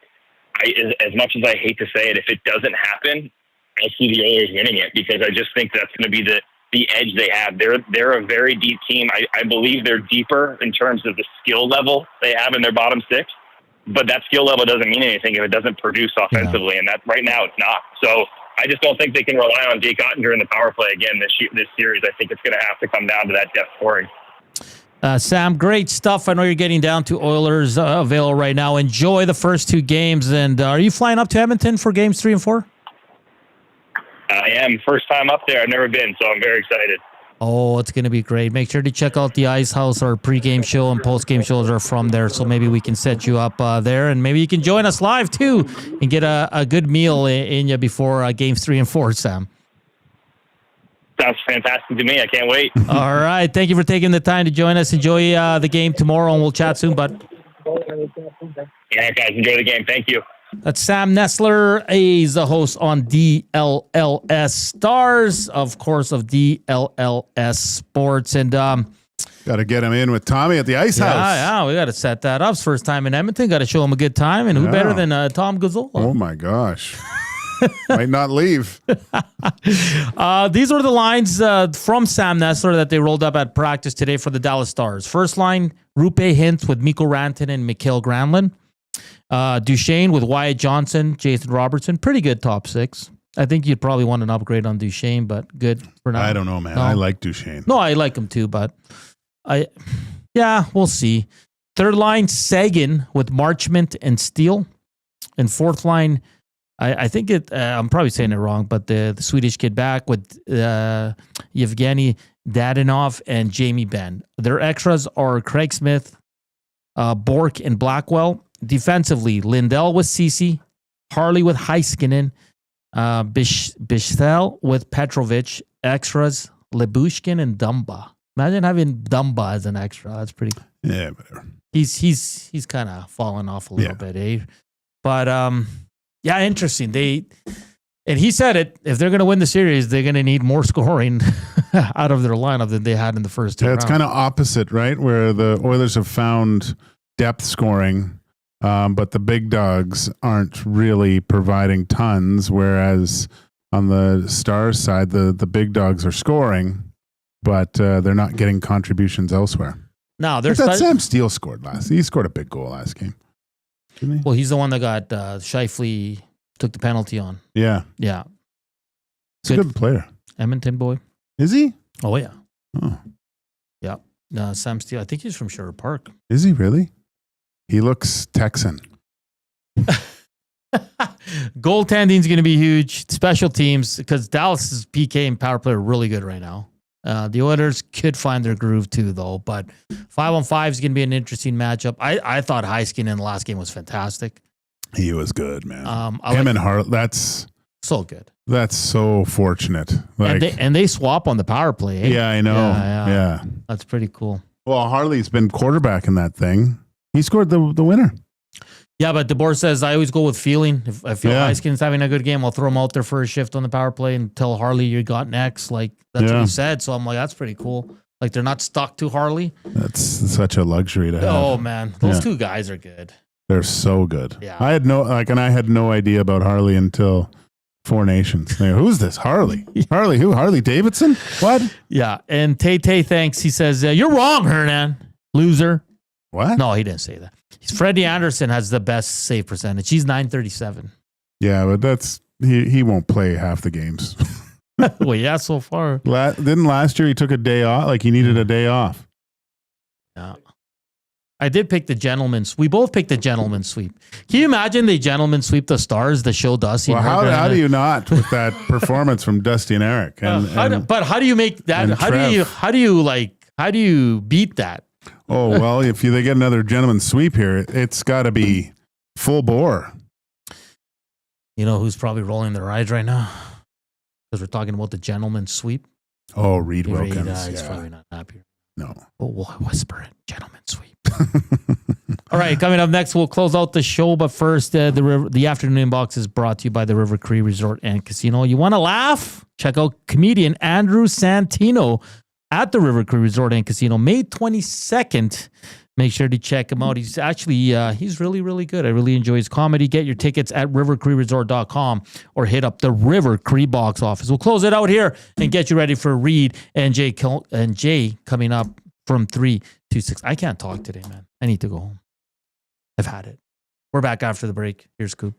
as much as I hate to say it, if it doesn't happen, I see the Oilers winning it because I just think that's going to be the edge they have. They're a very deep team. I believe they're deeper in terms of the skill level they have in their bottom 6, but that skill level doesn't mean anything if it doesn't produce offensively. And that right now it's not. So I just don't think they can rely on Jake Ottinger in the power play again this series. I think it's going to have to come down to that depth scoring. Sam, great stuff. I know you're getting down to Oilers Avail right now. Enjoy the first 2 games. And are you flying up to Edmonton for games 3 and 4? I am. First time up there. I've never been, so I'm very excited. Oh, it's going to be great. Make sure to check out the Ice House. Our pregame show and postgame shows are from there, so maybe we can set you up there. And maybe you can join us live, too, and get a good meal in you before games 3 and 4, Sam. Sounds fantastic to me. I can't wait. All right. Thank you for taking the time to join us. Enjoy the game tomorrow, and we'll chat soon, bud. Yeah, guys, enjoy the game. Thank you. That's Sam Nestler. He's the host on DLLS Stars, of course, of DLLS Sports. And got to get him in with Tommy at the Ice House. Yeah, we got to set that up. It's first time in Edmonton. Got to show him a good time. And who better than Tom Gazzola? Oh, my gosh. Might not leave. These were the lines from Sam Nestler that they rolled up at practice today for the Dallas Stars. First line, Rupe Hintz with Mikko Rantanen and Mikael Granlund. Duchene with Wyatt Johnson, Jason Robertson. Pretty good top 6. I think you'd probably want an upgrade on Duchene, but good for now. I don't know, man. No. I like Duchene. No, I like him too, but we'll see. Third line, Sagan with Marchment and Steele. And fourth line, I think I'm probably saying it wrong, but the Swedish kid back with Yevgeny Dadonov and Jamie Benn. Their extras are Craig Smith, Bork, and Blackwell. Defensively, Lindell with Ceci, Harley with Heiskanen, Bichsel with Petrovic, extras, Lebushkin and Dumba. Imagine having Dumba as an extra. That's pretty cool. Yeah, whatever. He's kind of fallen off a little bit, eh? But interesting. And he said it. If they're going to win the series, they're going to need more scoring out of their lineup than they had in the first 2 rounds. It's kind of opposite, right? Where the Oilers have found depth scoring, but the big dogs aren't really providing tons. Whereas on the Stars side, the big dogs are scoring, but they're not getting contributions elsewhere. No, there's Sam Steele scored last. He scored a big goal last game. Didn't he? Well, he's the one that got Scheifele took the penalty on. Yeah. Yeah. He's a good player. Edmonton boy. Is he? Oh, yeah. Oh. Yeah. Sam Steele. I think he's from Sherwood Park. Is he really? He looks Texan. Goaltending is going to be huge. Special teams, because Dallas's PK and power play are really good right now. The Oilers could find their groove too, though. But 5-on-5 is going to be an interesting matchup. I thought Heiskanen in the last game was fantastic. He was good, man. Him and Hart. That's so good. That's so fortunate. And they swap on the power play. Eh? Yeah, I know. Yeah. That's pretty cool. Well, Harley's been quarterback in that thing. He scored the winner. Yeah, but DeBoer says I always go with feeling. If I feel Heiskanen's having a good game, I'll throw him out there for a shift on the power play and tell Harley you got next. Like that's what he said. So I'm like, that's pretty cool. Like they're not stuck to Harley. That's such a luxury to have. Oh man, those two guys are good. They're so good. Yeah. I had no idea about Harley until Four Nations. Who's this Harley? Harley who? Harley Davidson? What? Yeah. And Tay thanks. He says, you're wrong, Hernan. Loser. What? No, he didn't say that. Freddie Anderson has the best save percentage. He's 937. Yeah, but that's he won't play half the games. Well, yeah, so far. Didn't last year he took a day off? Like he needed a day off. Yeah. I did pick the gentleman's. We both picked the gentleman's sweep. Can you imagine the gentleman's sweep the Stars, the show Dusty? Well, how do you not with that performance from Dusty and Eric? But how do you make that? How do you beat that? Oh, well, if they get another gentleman's sweep here, it's got to be full bore. You know who's probably rolling their eyes right now? Because we're talking about the gentleman's sweep. Oh, Reed Wilkins. He's probably not happy. No. Oh, we'll whisper it. Gentleman's sweep. All right, coming up next, we'll close out the show. But first, the afternoon inbox is brought to you by the River Cree Resort and Casino. You want to laugh? Check out comedian Andrew Santino at the River Cree Resort and Casino, May 22nd. Make sure to check him out. He's actually, he's really, really good. I really enjoy his comedy. Get your tickets at rivercreeresort.com or hit up the River Cree box office. We'll close it out here and get you ready for Reed and Jay coming up from 3 to 6. I can't talk today, man. I need to go home. I've had it. We're back after the break. Here's Coop.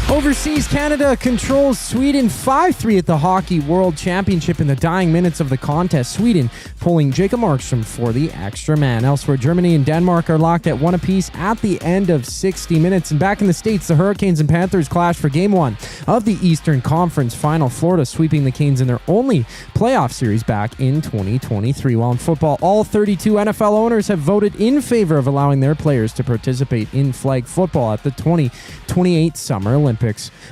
Overseas, Canada controls Sweden 5-3 at the Hockey World Championship in the dying minutes of the contest. Sweden pulling Jacob Markstrom for the extra man. Elsewhere, Germany and Denmark are locked at 1 apiece at the end of 60 minutes. And back in the States, the Hurricanes and Panthers clash for Game 1 of the Eastern Conference Final. Florida sweeping the Canes in their only playoff series back in 2023. While in football, all 32 NFL owners have voted in favor of allowing their players to participate in flag football at the 2028 Summer Olympics.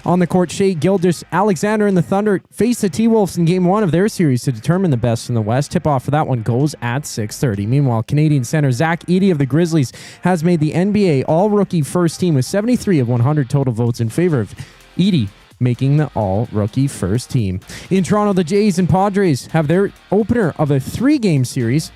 On the court, Shea Gilgeous-Alexander and the Thunder face the T-Wolves in Game 1 of their series to determine the best in the West. Tip-off for that one goes at 6:30. Meanwhile, Canadian center Zach Edey of the Grizzlies has made the NBA All-Rookie First Team with 73 of 100 total votes in favor of Edey making the All-Rookie First Team. In Toronto, the Jays and Padres have their opener of a 3-game series.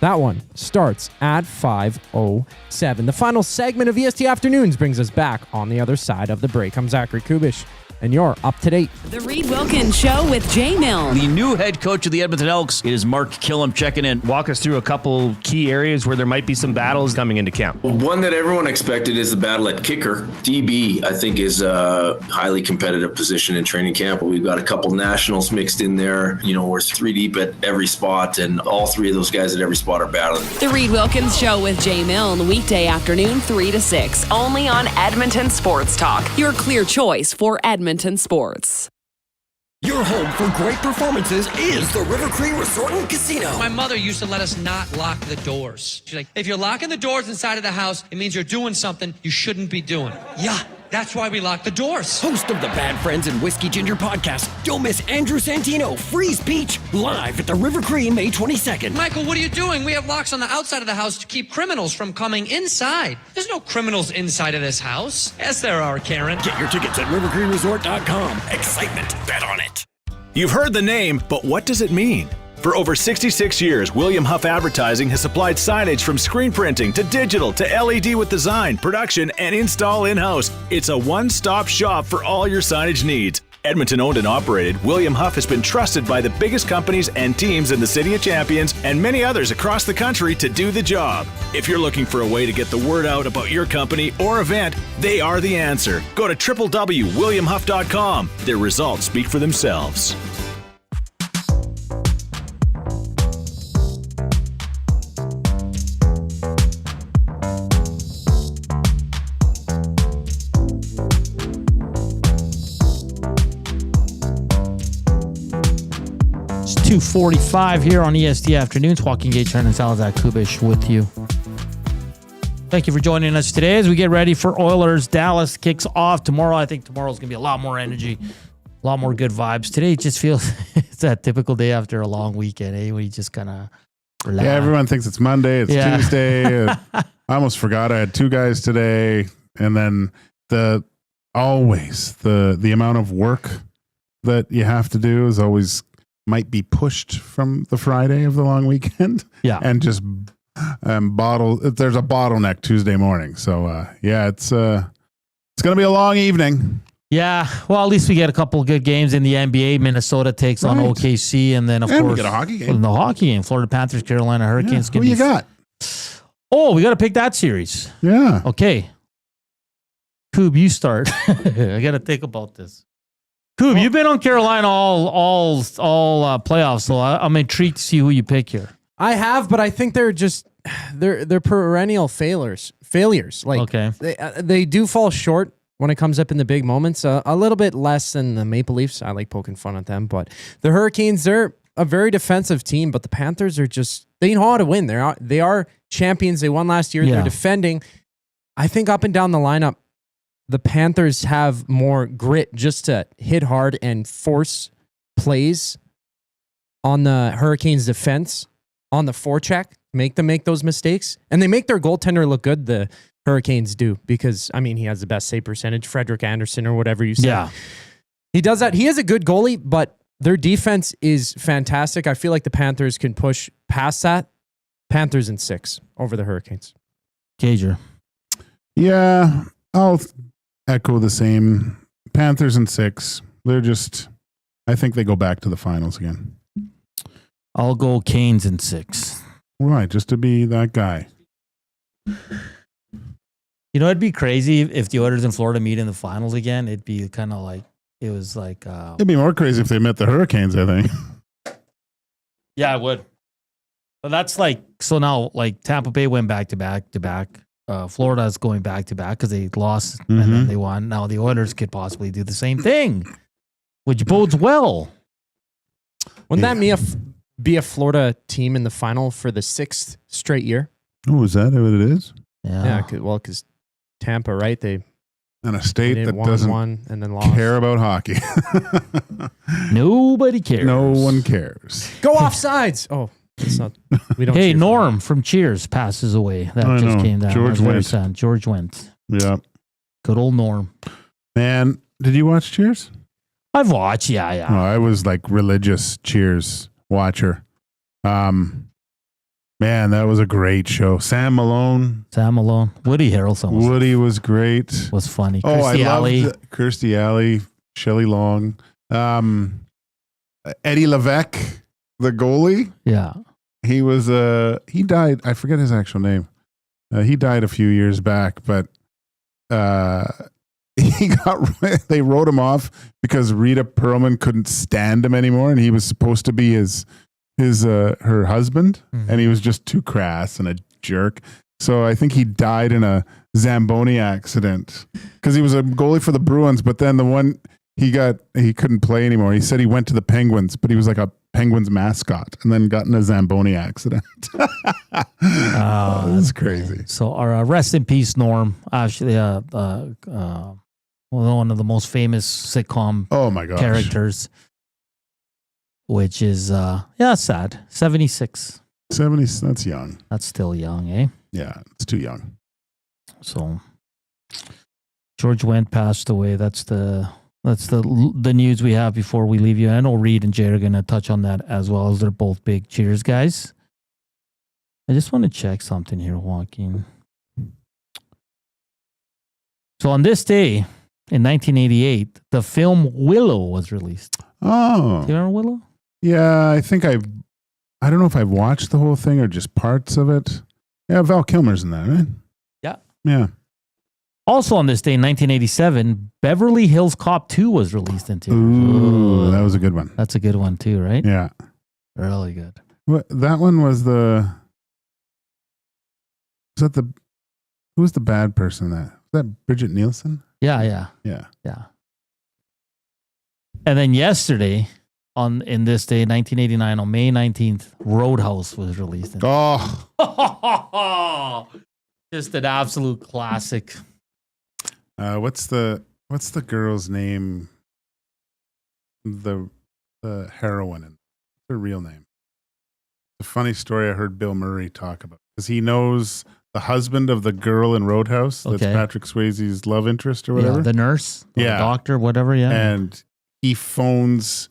That one starts at 5:07. The final segment of EST Afternoons brings us back on the other side of the break. I'm Zachary Kubish, and you're up to date. The Reed Wilkins Show with Jay Milne. The new head coach of the Edmonton Elks, it is Mark Killam checking in. Walk us through a couple key areas where there might be some battles coming into camp. One that everyone expected is the battle at kicker. DB, I think, is a highly competitive position in training camp. We've got a couple nationals mixed in there. You know, we're 3 deep at every spot, and all 3 of those guys at every spot are battling. The Reed Wilkins Show with Jay Milne, weekday afternoon 3 to 6, only on Edmonton Sports Talk. Your clear choice for Edmonton sports. Your home for great performances is the River Cree Resort and Casino. My mother used to let us not lock the doors. She's like, if you're locking the doors inside of the house, it means you're doing something you shouldn't be doing. Yeah, that's why we lock the doors. Host of the Bad Friends and Whiskey Ginger podcast, don't miss Andrew Santino, Freeze Peach, live at the River Cree May 22nd. Michael, what are you doing? We have locks on the outside of the house to keep criminals from coming inside. There's no criminals inside of this house. Yes, there are, Karen. Get your tickets at rivercreeresort.com. Excitement, bet on it. You've heard the name, but what does it mean? For over 66 years, William Huff Advertising has supplied signage from screen printing to digital to LED with design, production, and install in-house. It's a one-stop shop for all your signage needs. Edmonton owned and operated, William Huff has been trusted by the biggest companies and teams in the City of Champions and many others across the country to do the job. If you're looking for a way to get the word out about your company or event, they are the answer. Go to www.williamhuff.com. Their results speak for themselves. It's 2:45 here on EST Afternoons. Joaquin Gage, Hernan Salas, Kubish with you. Thank you for joining us today as we get ready for Oilers. Dallas kicks off tomorrow. I think tomorrow's going to be a lot more energy, a lot more good vibes. Today it just feels it's that typical day after a long weekend, when you just kind of Yeah, everyone thinks it's Monday. It's Tuesday. I almost forgot I had 2 guys today. And then the amount of work that you have to do is always might be pushed from the Friday of the long weekend. Yeah. And just there's a bottleneck Tuesday morning. So it's going to be a long evening. Yeah, well, at least we get a couple of good games in the NBA. Minnesota takes on OKC, and then, of course, we get a hockey game. The hockey game, Florida Panthers, Carolina Hurricanes. Who you got? Oh, we got to pick that series. Yeah. Okay. Coob, you start. I got to think about this. Coob, you've been on Carolina all playoffs, so I'm intrigued to see who you pick here. I have, but I think they're perennial failures. Like, they do fall short when it comes up in the big moments, a little bit less than the Maple Leafs. I like poking fun at them, but the Hurricanes, they're a very defensive team, but the Panthers are they know how to win. They are champions. They won last year. Yeah. They're defending. I think up and down the lineup, the Panthers have more grit just to hit hard and force plays on the Hurricanes defense, on the forecheck, make them make those mistakes. And they make their goaltender look good, the Hurricanes do, because, he has the best save percentage, Frederick Anderson or whatever you say. Yeah. He does that. He is a good goalie, but their defense is fantastic. I feel like the Panthers can push past that. Panthers in 6 over the Hurricanes. Gager. Yeah, I'll echo the same. Panthers in 6. I think they go back to the finals again. I'll go Canes in 6. Right, just to be that guy. It'd be crazy if the Oilers and Florida meet in the finals again. It'd be kind of like, it was like... it'd be more crazy if they met the Hurricanes, I think. Yeah, it would. But that's so now, Tampa Bay went back-to-back. Florida's going back-to-back because they lost and then they won. Now the Oilers could possibly do the same thing, which bodes well. Wouldn't that be a Florida team in the final for the 6th straight year? Oh, is that what it is? Yeah, because Tampa, right? They in a state that doesn't and then lost. Care about hockey. Nobody cares. No one cares. Go off sides. Oh, it's not. We don't. Hey, Norm from Cheers passes away. That just came down. George Wendt. George Wendt. Yeah. Good old Norm. Man, did you watch Cheers? I've watched. Yeah. Oh, I was religious Cheers watcher. Man, that was a great show. Sam Malone. Woody Harrelson. Woody was great. Was funny. Kirstie Alley. Kirstie Alley. Shelley Long. Eddie Levesque, the goalie. Yeah. He died. I forget his actual name. He died a few years back, but they wrote him off because Rita Perlman couldn't stand him anymore, and he was supposed to be her husband, and he was just too crass and a jerk. So I think he died in a Zamboni accident because he was a goalie for the Bruins, but then the one he couldn't play anymore. He said he went to the Penguins, but he was like a Penguins mascot and then got in a Zamboni accident. That's crazy. So our rest in peace, Norm. Actually, one of the most famous sitcom characters. Which is, sad. 76. 70, that's young. That's still young, eh? Yeah, it's too young. So, George Wendt passed away. That's the news we have before we leave you. I know Reed and Jay are going to touch on that as well, as they're both big Cheers guys. I just want to check something here, Joaquin. So, on this day in 1988, the film Willow was released. Oh. Do you remember Willow? Yeah, I think I don't know if I've watched the whole thing or just parts of it. Yeah, Val Kilmer's in that, right? Yeah. Yeah. Also on this day in 1987, Beverly Hills Cop 2 was released in theaters. Ooh, that was a good one. That's a good one too, right? Yeah. Really good. That one was who was the bad person in that? Was that Bridget Nielsen? Yeah. And then yesterday, in this day, 1989, on May 19th, Roadhouse was released. Just an absolute classic. What's the girl's name? The heroine. Her real name. a funny story I heard Bill Murray talk about because he knows the husband of the girl in Roadhouse. That's Okay. Patrick Swayze's love interest or whatever. Yeah, the nurse, or Yeah. the doctor, whatever. Yeah. And he phones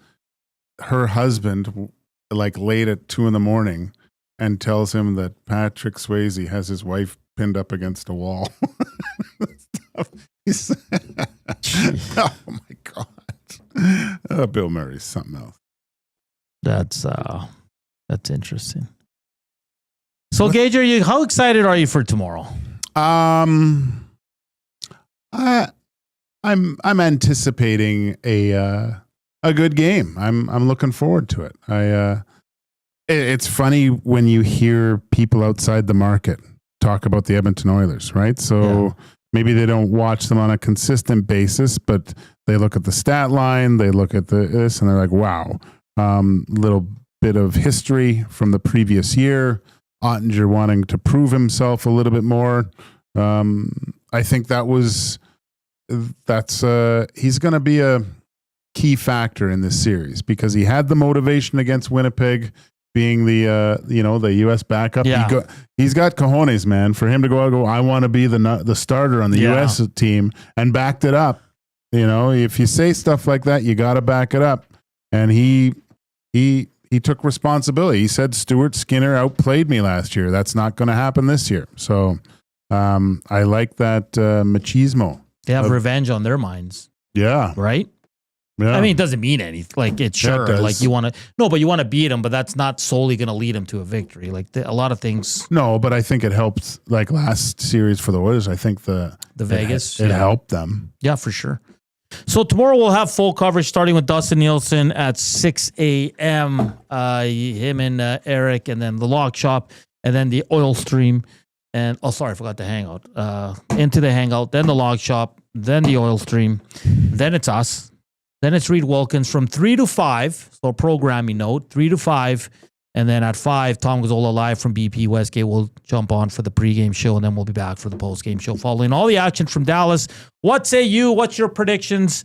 her husband like late at 2 a.m. and tells him that Patrick Swayze has his wife pinned up against a wall. He's, oh my God. Bill Murray's something else. That's interesting. So, Gage, how excited are you for tomorrow? I'm anticipating a good game. I'm looking forward to it. It's funny when you hear people outside the market talk about the Edmonton Oilers, right? So maybe they don't watch them on a consistent basis, but they look at the stat line, they look at this, and they're like, wow, little bit of history from the previous year. Ottinger wanting to prove himself a little bit more. I think that's he's going to be a key factor in this series because he had the motivation against Winnipeg, being the the U.S. backup. Yeah. He's got cojones, man. For him to go out and go, I want to be the starter on the U.S. team, and backed it up. If you say stuff like that, you got to back it up. And he took responsibility. He said Stuart Skinner outplayed me last year. That's not going to happen this year. So I like that machismo. They have revenge on their minds. Yeah. Right? Yeah. I mean, it doesn't mean anything. Like, it's sure. does. Like, you want to beat them, but that's not solely going to lead them to a victory. Like, a lot of things. No, but I think it helped. Like last series for the Oilers, I think the Vegas. it helped them. Yeah, for sure. So tomorrow we'll have full coverage starting with Dustin Nielsen at 6 a.m. Him and Eric, and then the Log Shop, and then the Oil Stream. And I forgot the Hangout. Into the Hangout, then the Log Shop, then the Oil Stream, then it's us. Then it's Reed Wilkins from 3 to 5. So a programming note, 3 to 5. And then at 5, Tom Gazzola live from BP Westgate will jump on for the pregame show, and then we'll be back for the postgame show following all the action from Dallas. What say you? What's your predictions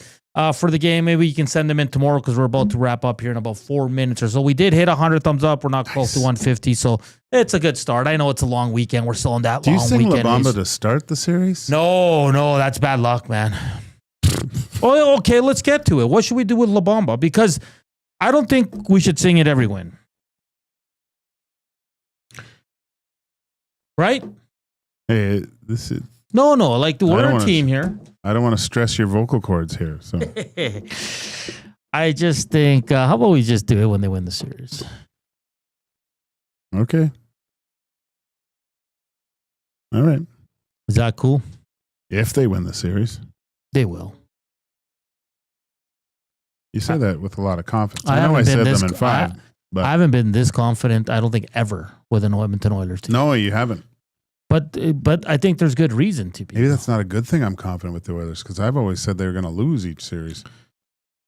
for the game? Maybe you can send them in tomorrow because we're about to wrap up here in about 4 minutes or so. We did hit 100 thumbs up. We're not close to 150, so it's a good start. I know it's a long weekend. We're still on that Do long you sing weekend. La Bamba to start the series? No, that's bad luck, man. Oh, okay, let's get to it. What should we do with La Bamba? Because I don't think we should sing it every win. Right? Hey, this is No, like we're a team here. I don't want to stress your vocal cords here. So I just think, how about we just do it when they win the series? Okay. All right. Is that cool? If they win the series. They will. You say that with a lot of confidence. I I know I haven't said been them in 5. But I haven't been this confident, I don't think, ever with an Edmonton Oilers team. No, you haven't. But I think there's good reason to be. Maybe that's not a good thing I'm confident with the Oilers because I've always said they were going to lose each series.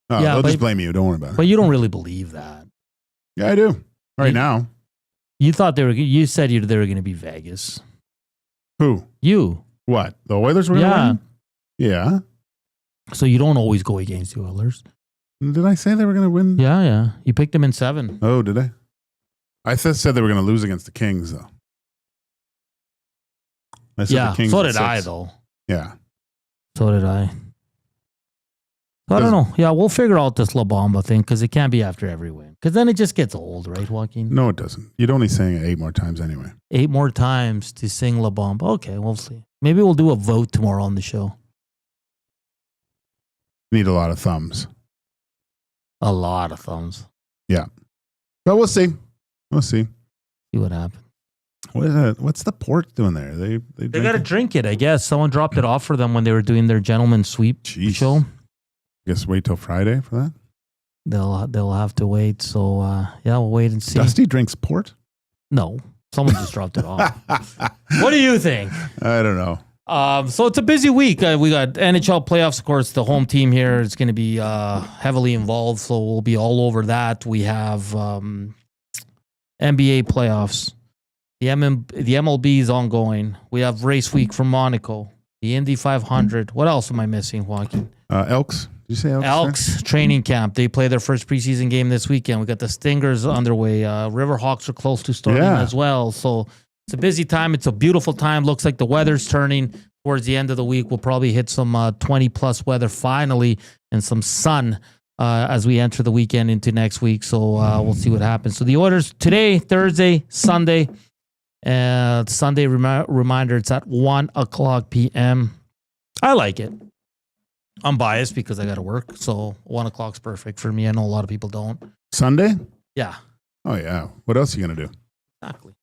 Oh, Yeah, they'll but- just blame you. Don't worry about it. But you don't really believe that. Yeah, I do. Right now. You thought you said they were going to be Vegas. Who? You. What? The Oilers were going to Yeah. win? Yeah. So you don't always go against the Oilers. Did I say they were going to win? Yeah. You picked them in 7. Oh, did I? I said they were going to lose against the Kings, though. I said Yeah, the Kings so at did 6. I, though. Yeah. So did I. I don't know. Yeah, we'll figure out this La Bamba thing because it can't be after every win. Because then it just gets old, right, Joaquin? No, it doesn't. You'd only sing it 8 more times anyway. 8 more times to sing La Bamba. Okay, we'll see. Maybe we'll do a vote tomorrow on the show. Need a lot of thumbs. A lot of thumbs. Yeah. But we'll see. We'll see. See what happens. What's the port doing there? They got to drink it, I guess. Someone dropped it off for them when they were doing their gentleman's sweep show. Guess wait till Friday for that. They'll have to wait. So we'll wait and see. Dusty drinks port? No, someone just dropped it off. What do you think? I don't know. So it's a busy week. We got NHL Playoffs, of course. The home team here is going to be heavily involved, so we'll be all over that. We have NBA Playoffs. The MLB is ongoing. We have race week from Monaco. The Indy 500. What else am I missing, Joaquin? Elks. Did you say Elks? Elks training camp. They play their first preseason game this weekend. We got the Stingers underway. Riverhawks are close to starting as well. So it's a busy time. It's a beautiful time. Looks like the weather's turning towards the end of the week. We'll probably hit some 20-plus weather finally and some sun as we enter the weekend into next week. So we'll see what happens. So the Oilers today, Thursday, Sunday. Sunday reminder, it's at 1 o'clock p.m. I like it. I'm biased because I got to work, so 1 o'clock's perfect for me. I know a lot of people don't. Sunday? Yeah. Oh, yeah. What else are you going to do? Exactly.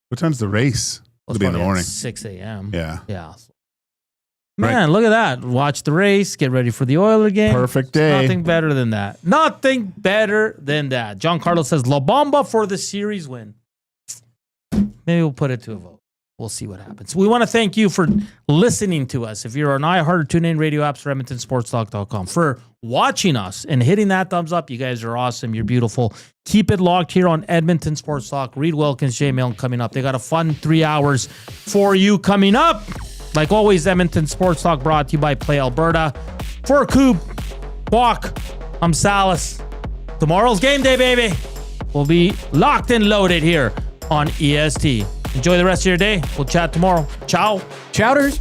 What time's the race? Well, It'll be in the morning. 6 a.m. Yeah. Yeah. Man, look at that. Watch the race. Get ready for the Oiler game. Perfect day. Nothing better than that. Nothing better than that. John Carlos says, La Bomba for the series win. Maybe we'll put it to a vote. We'll see what happens. We want to thank you for listening to us. If you're on iHeart or TuneIn Radio apps or EdmontonSportsTalk.com, for watching us and hitting that thumbs up. You guys are awesome. You're beautiful. Keep it locked here on Edmonton Sports Talk. Reed Wilkins, Jay Milne coming up. They got a fun 3 hours for you coming up. Like always, Edmonton Sports Talk brought to you by Play Alberta. For Coop, Walk, I'm Salas. Tomorrow's game day, baby. We'll be locked and loaded here on EST. Enjoy the rest of your day. We'll chat tomorrow. Ciao. Chowders.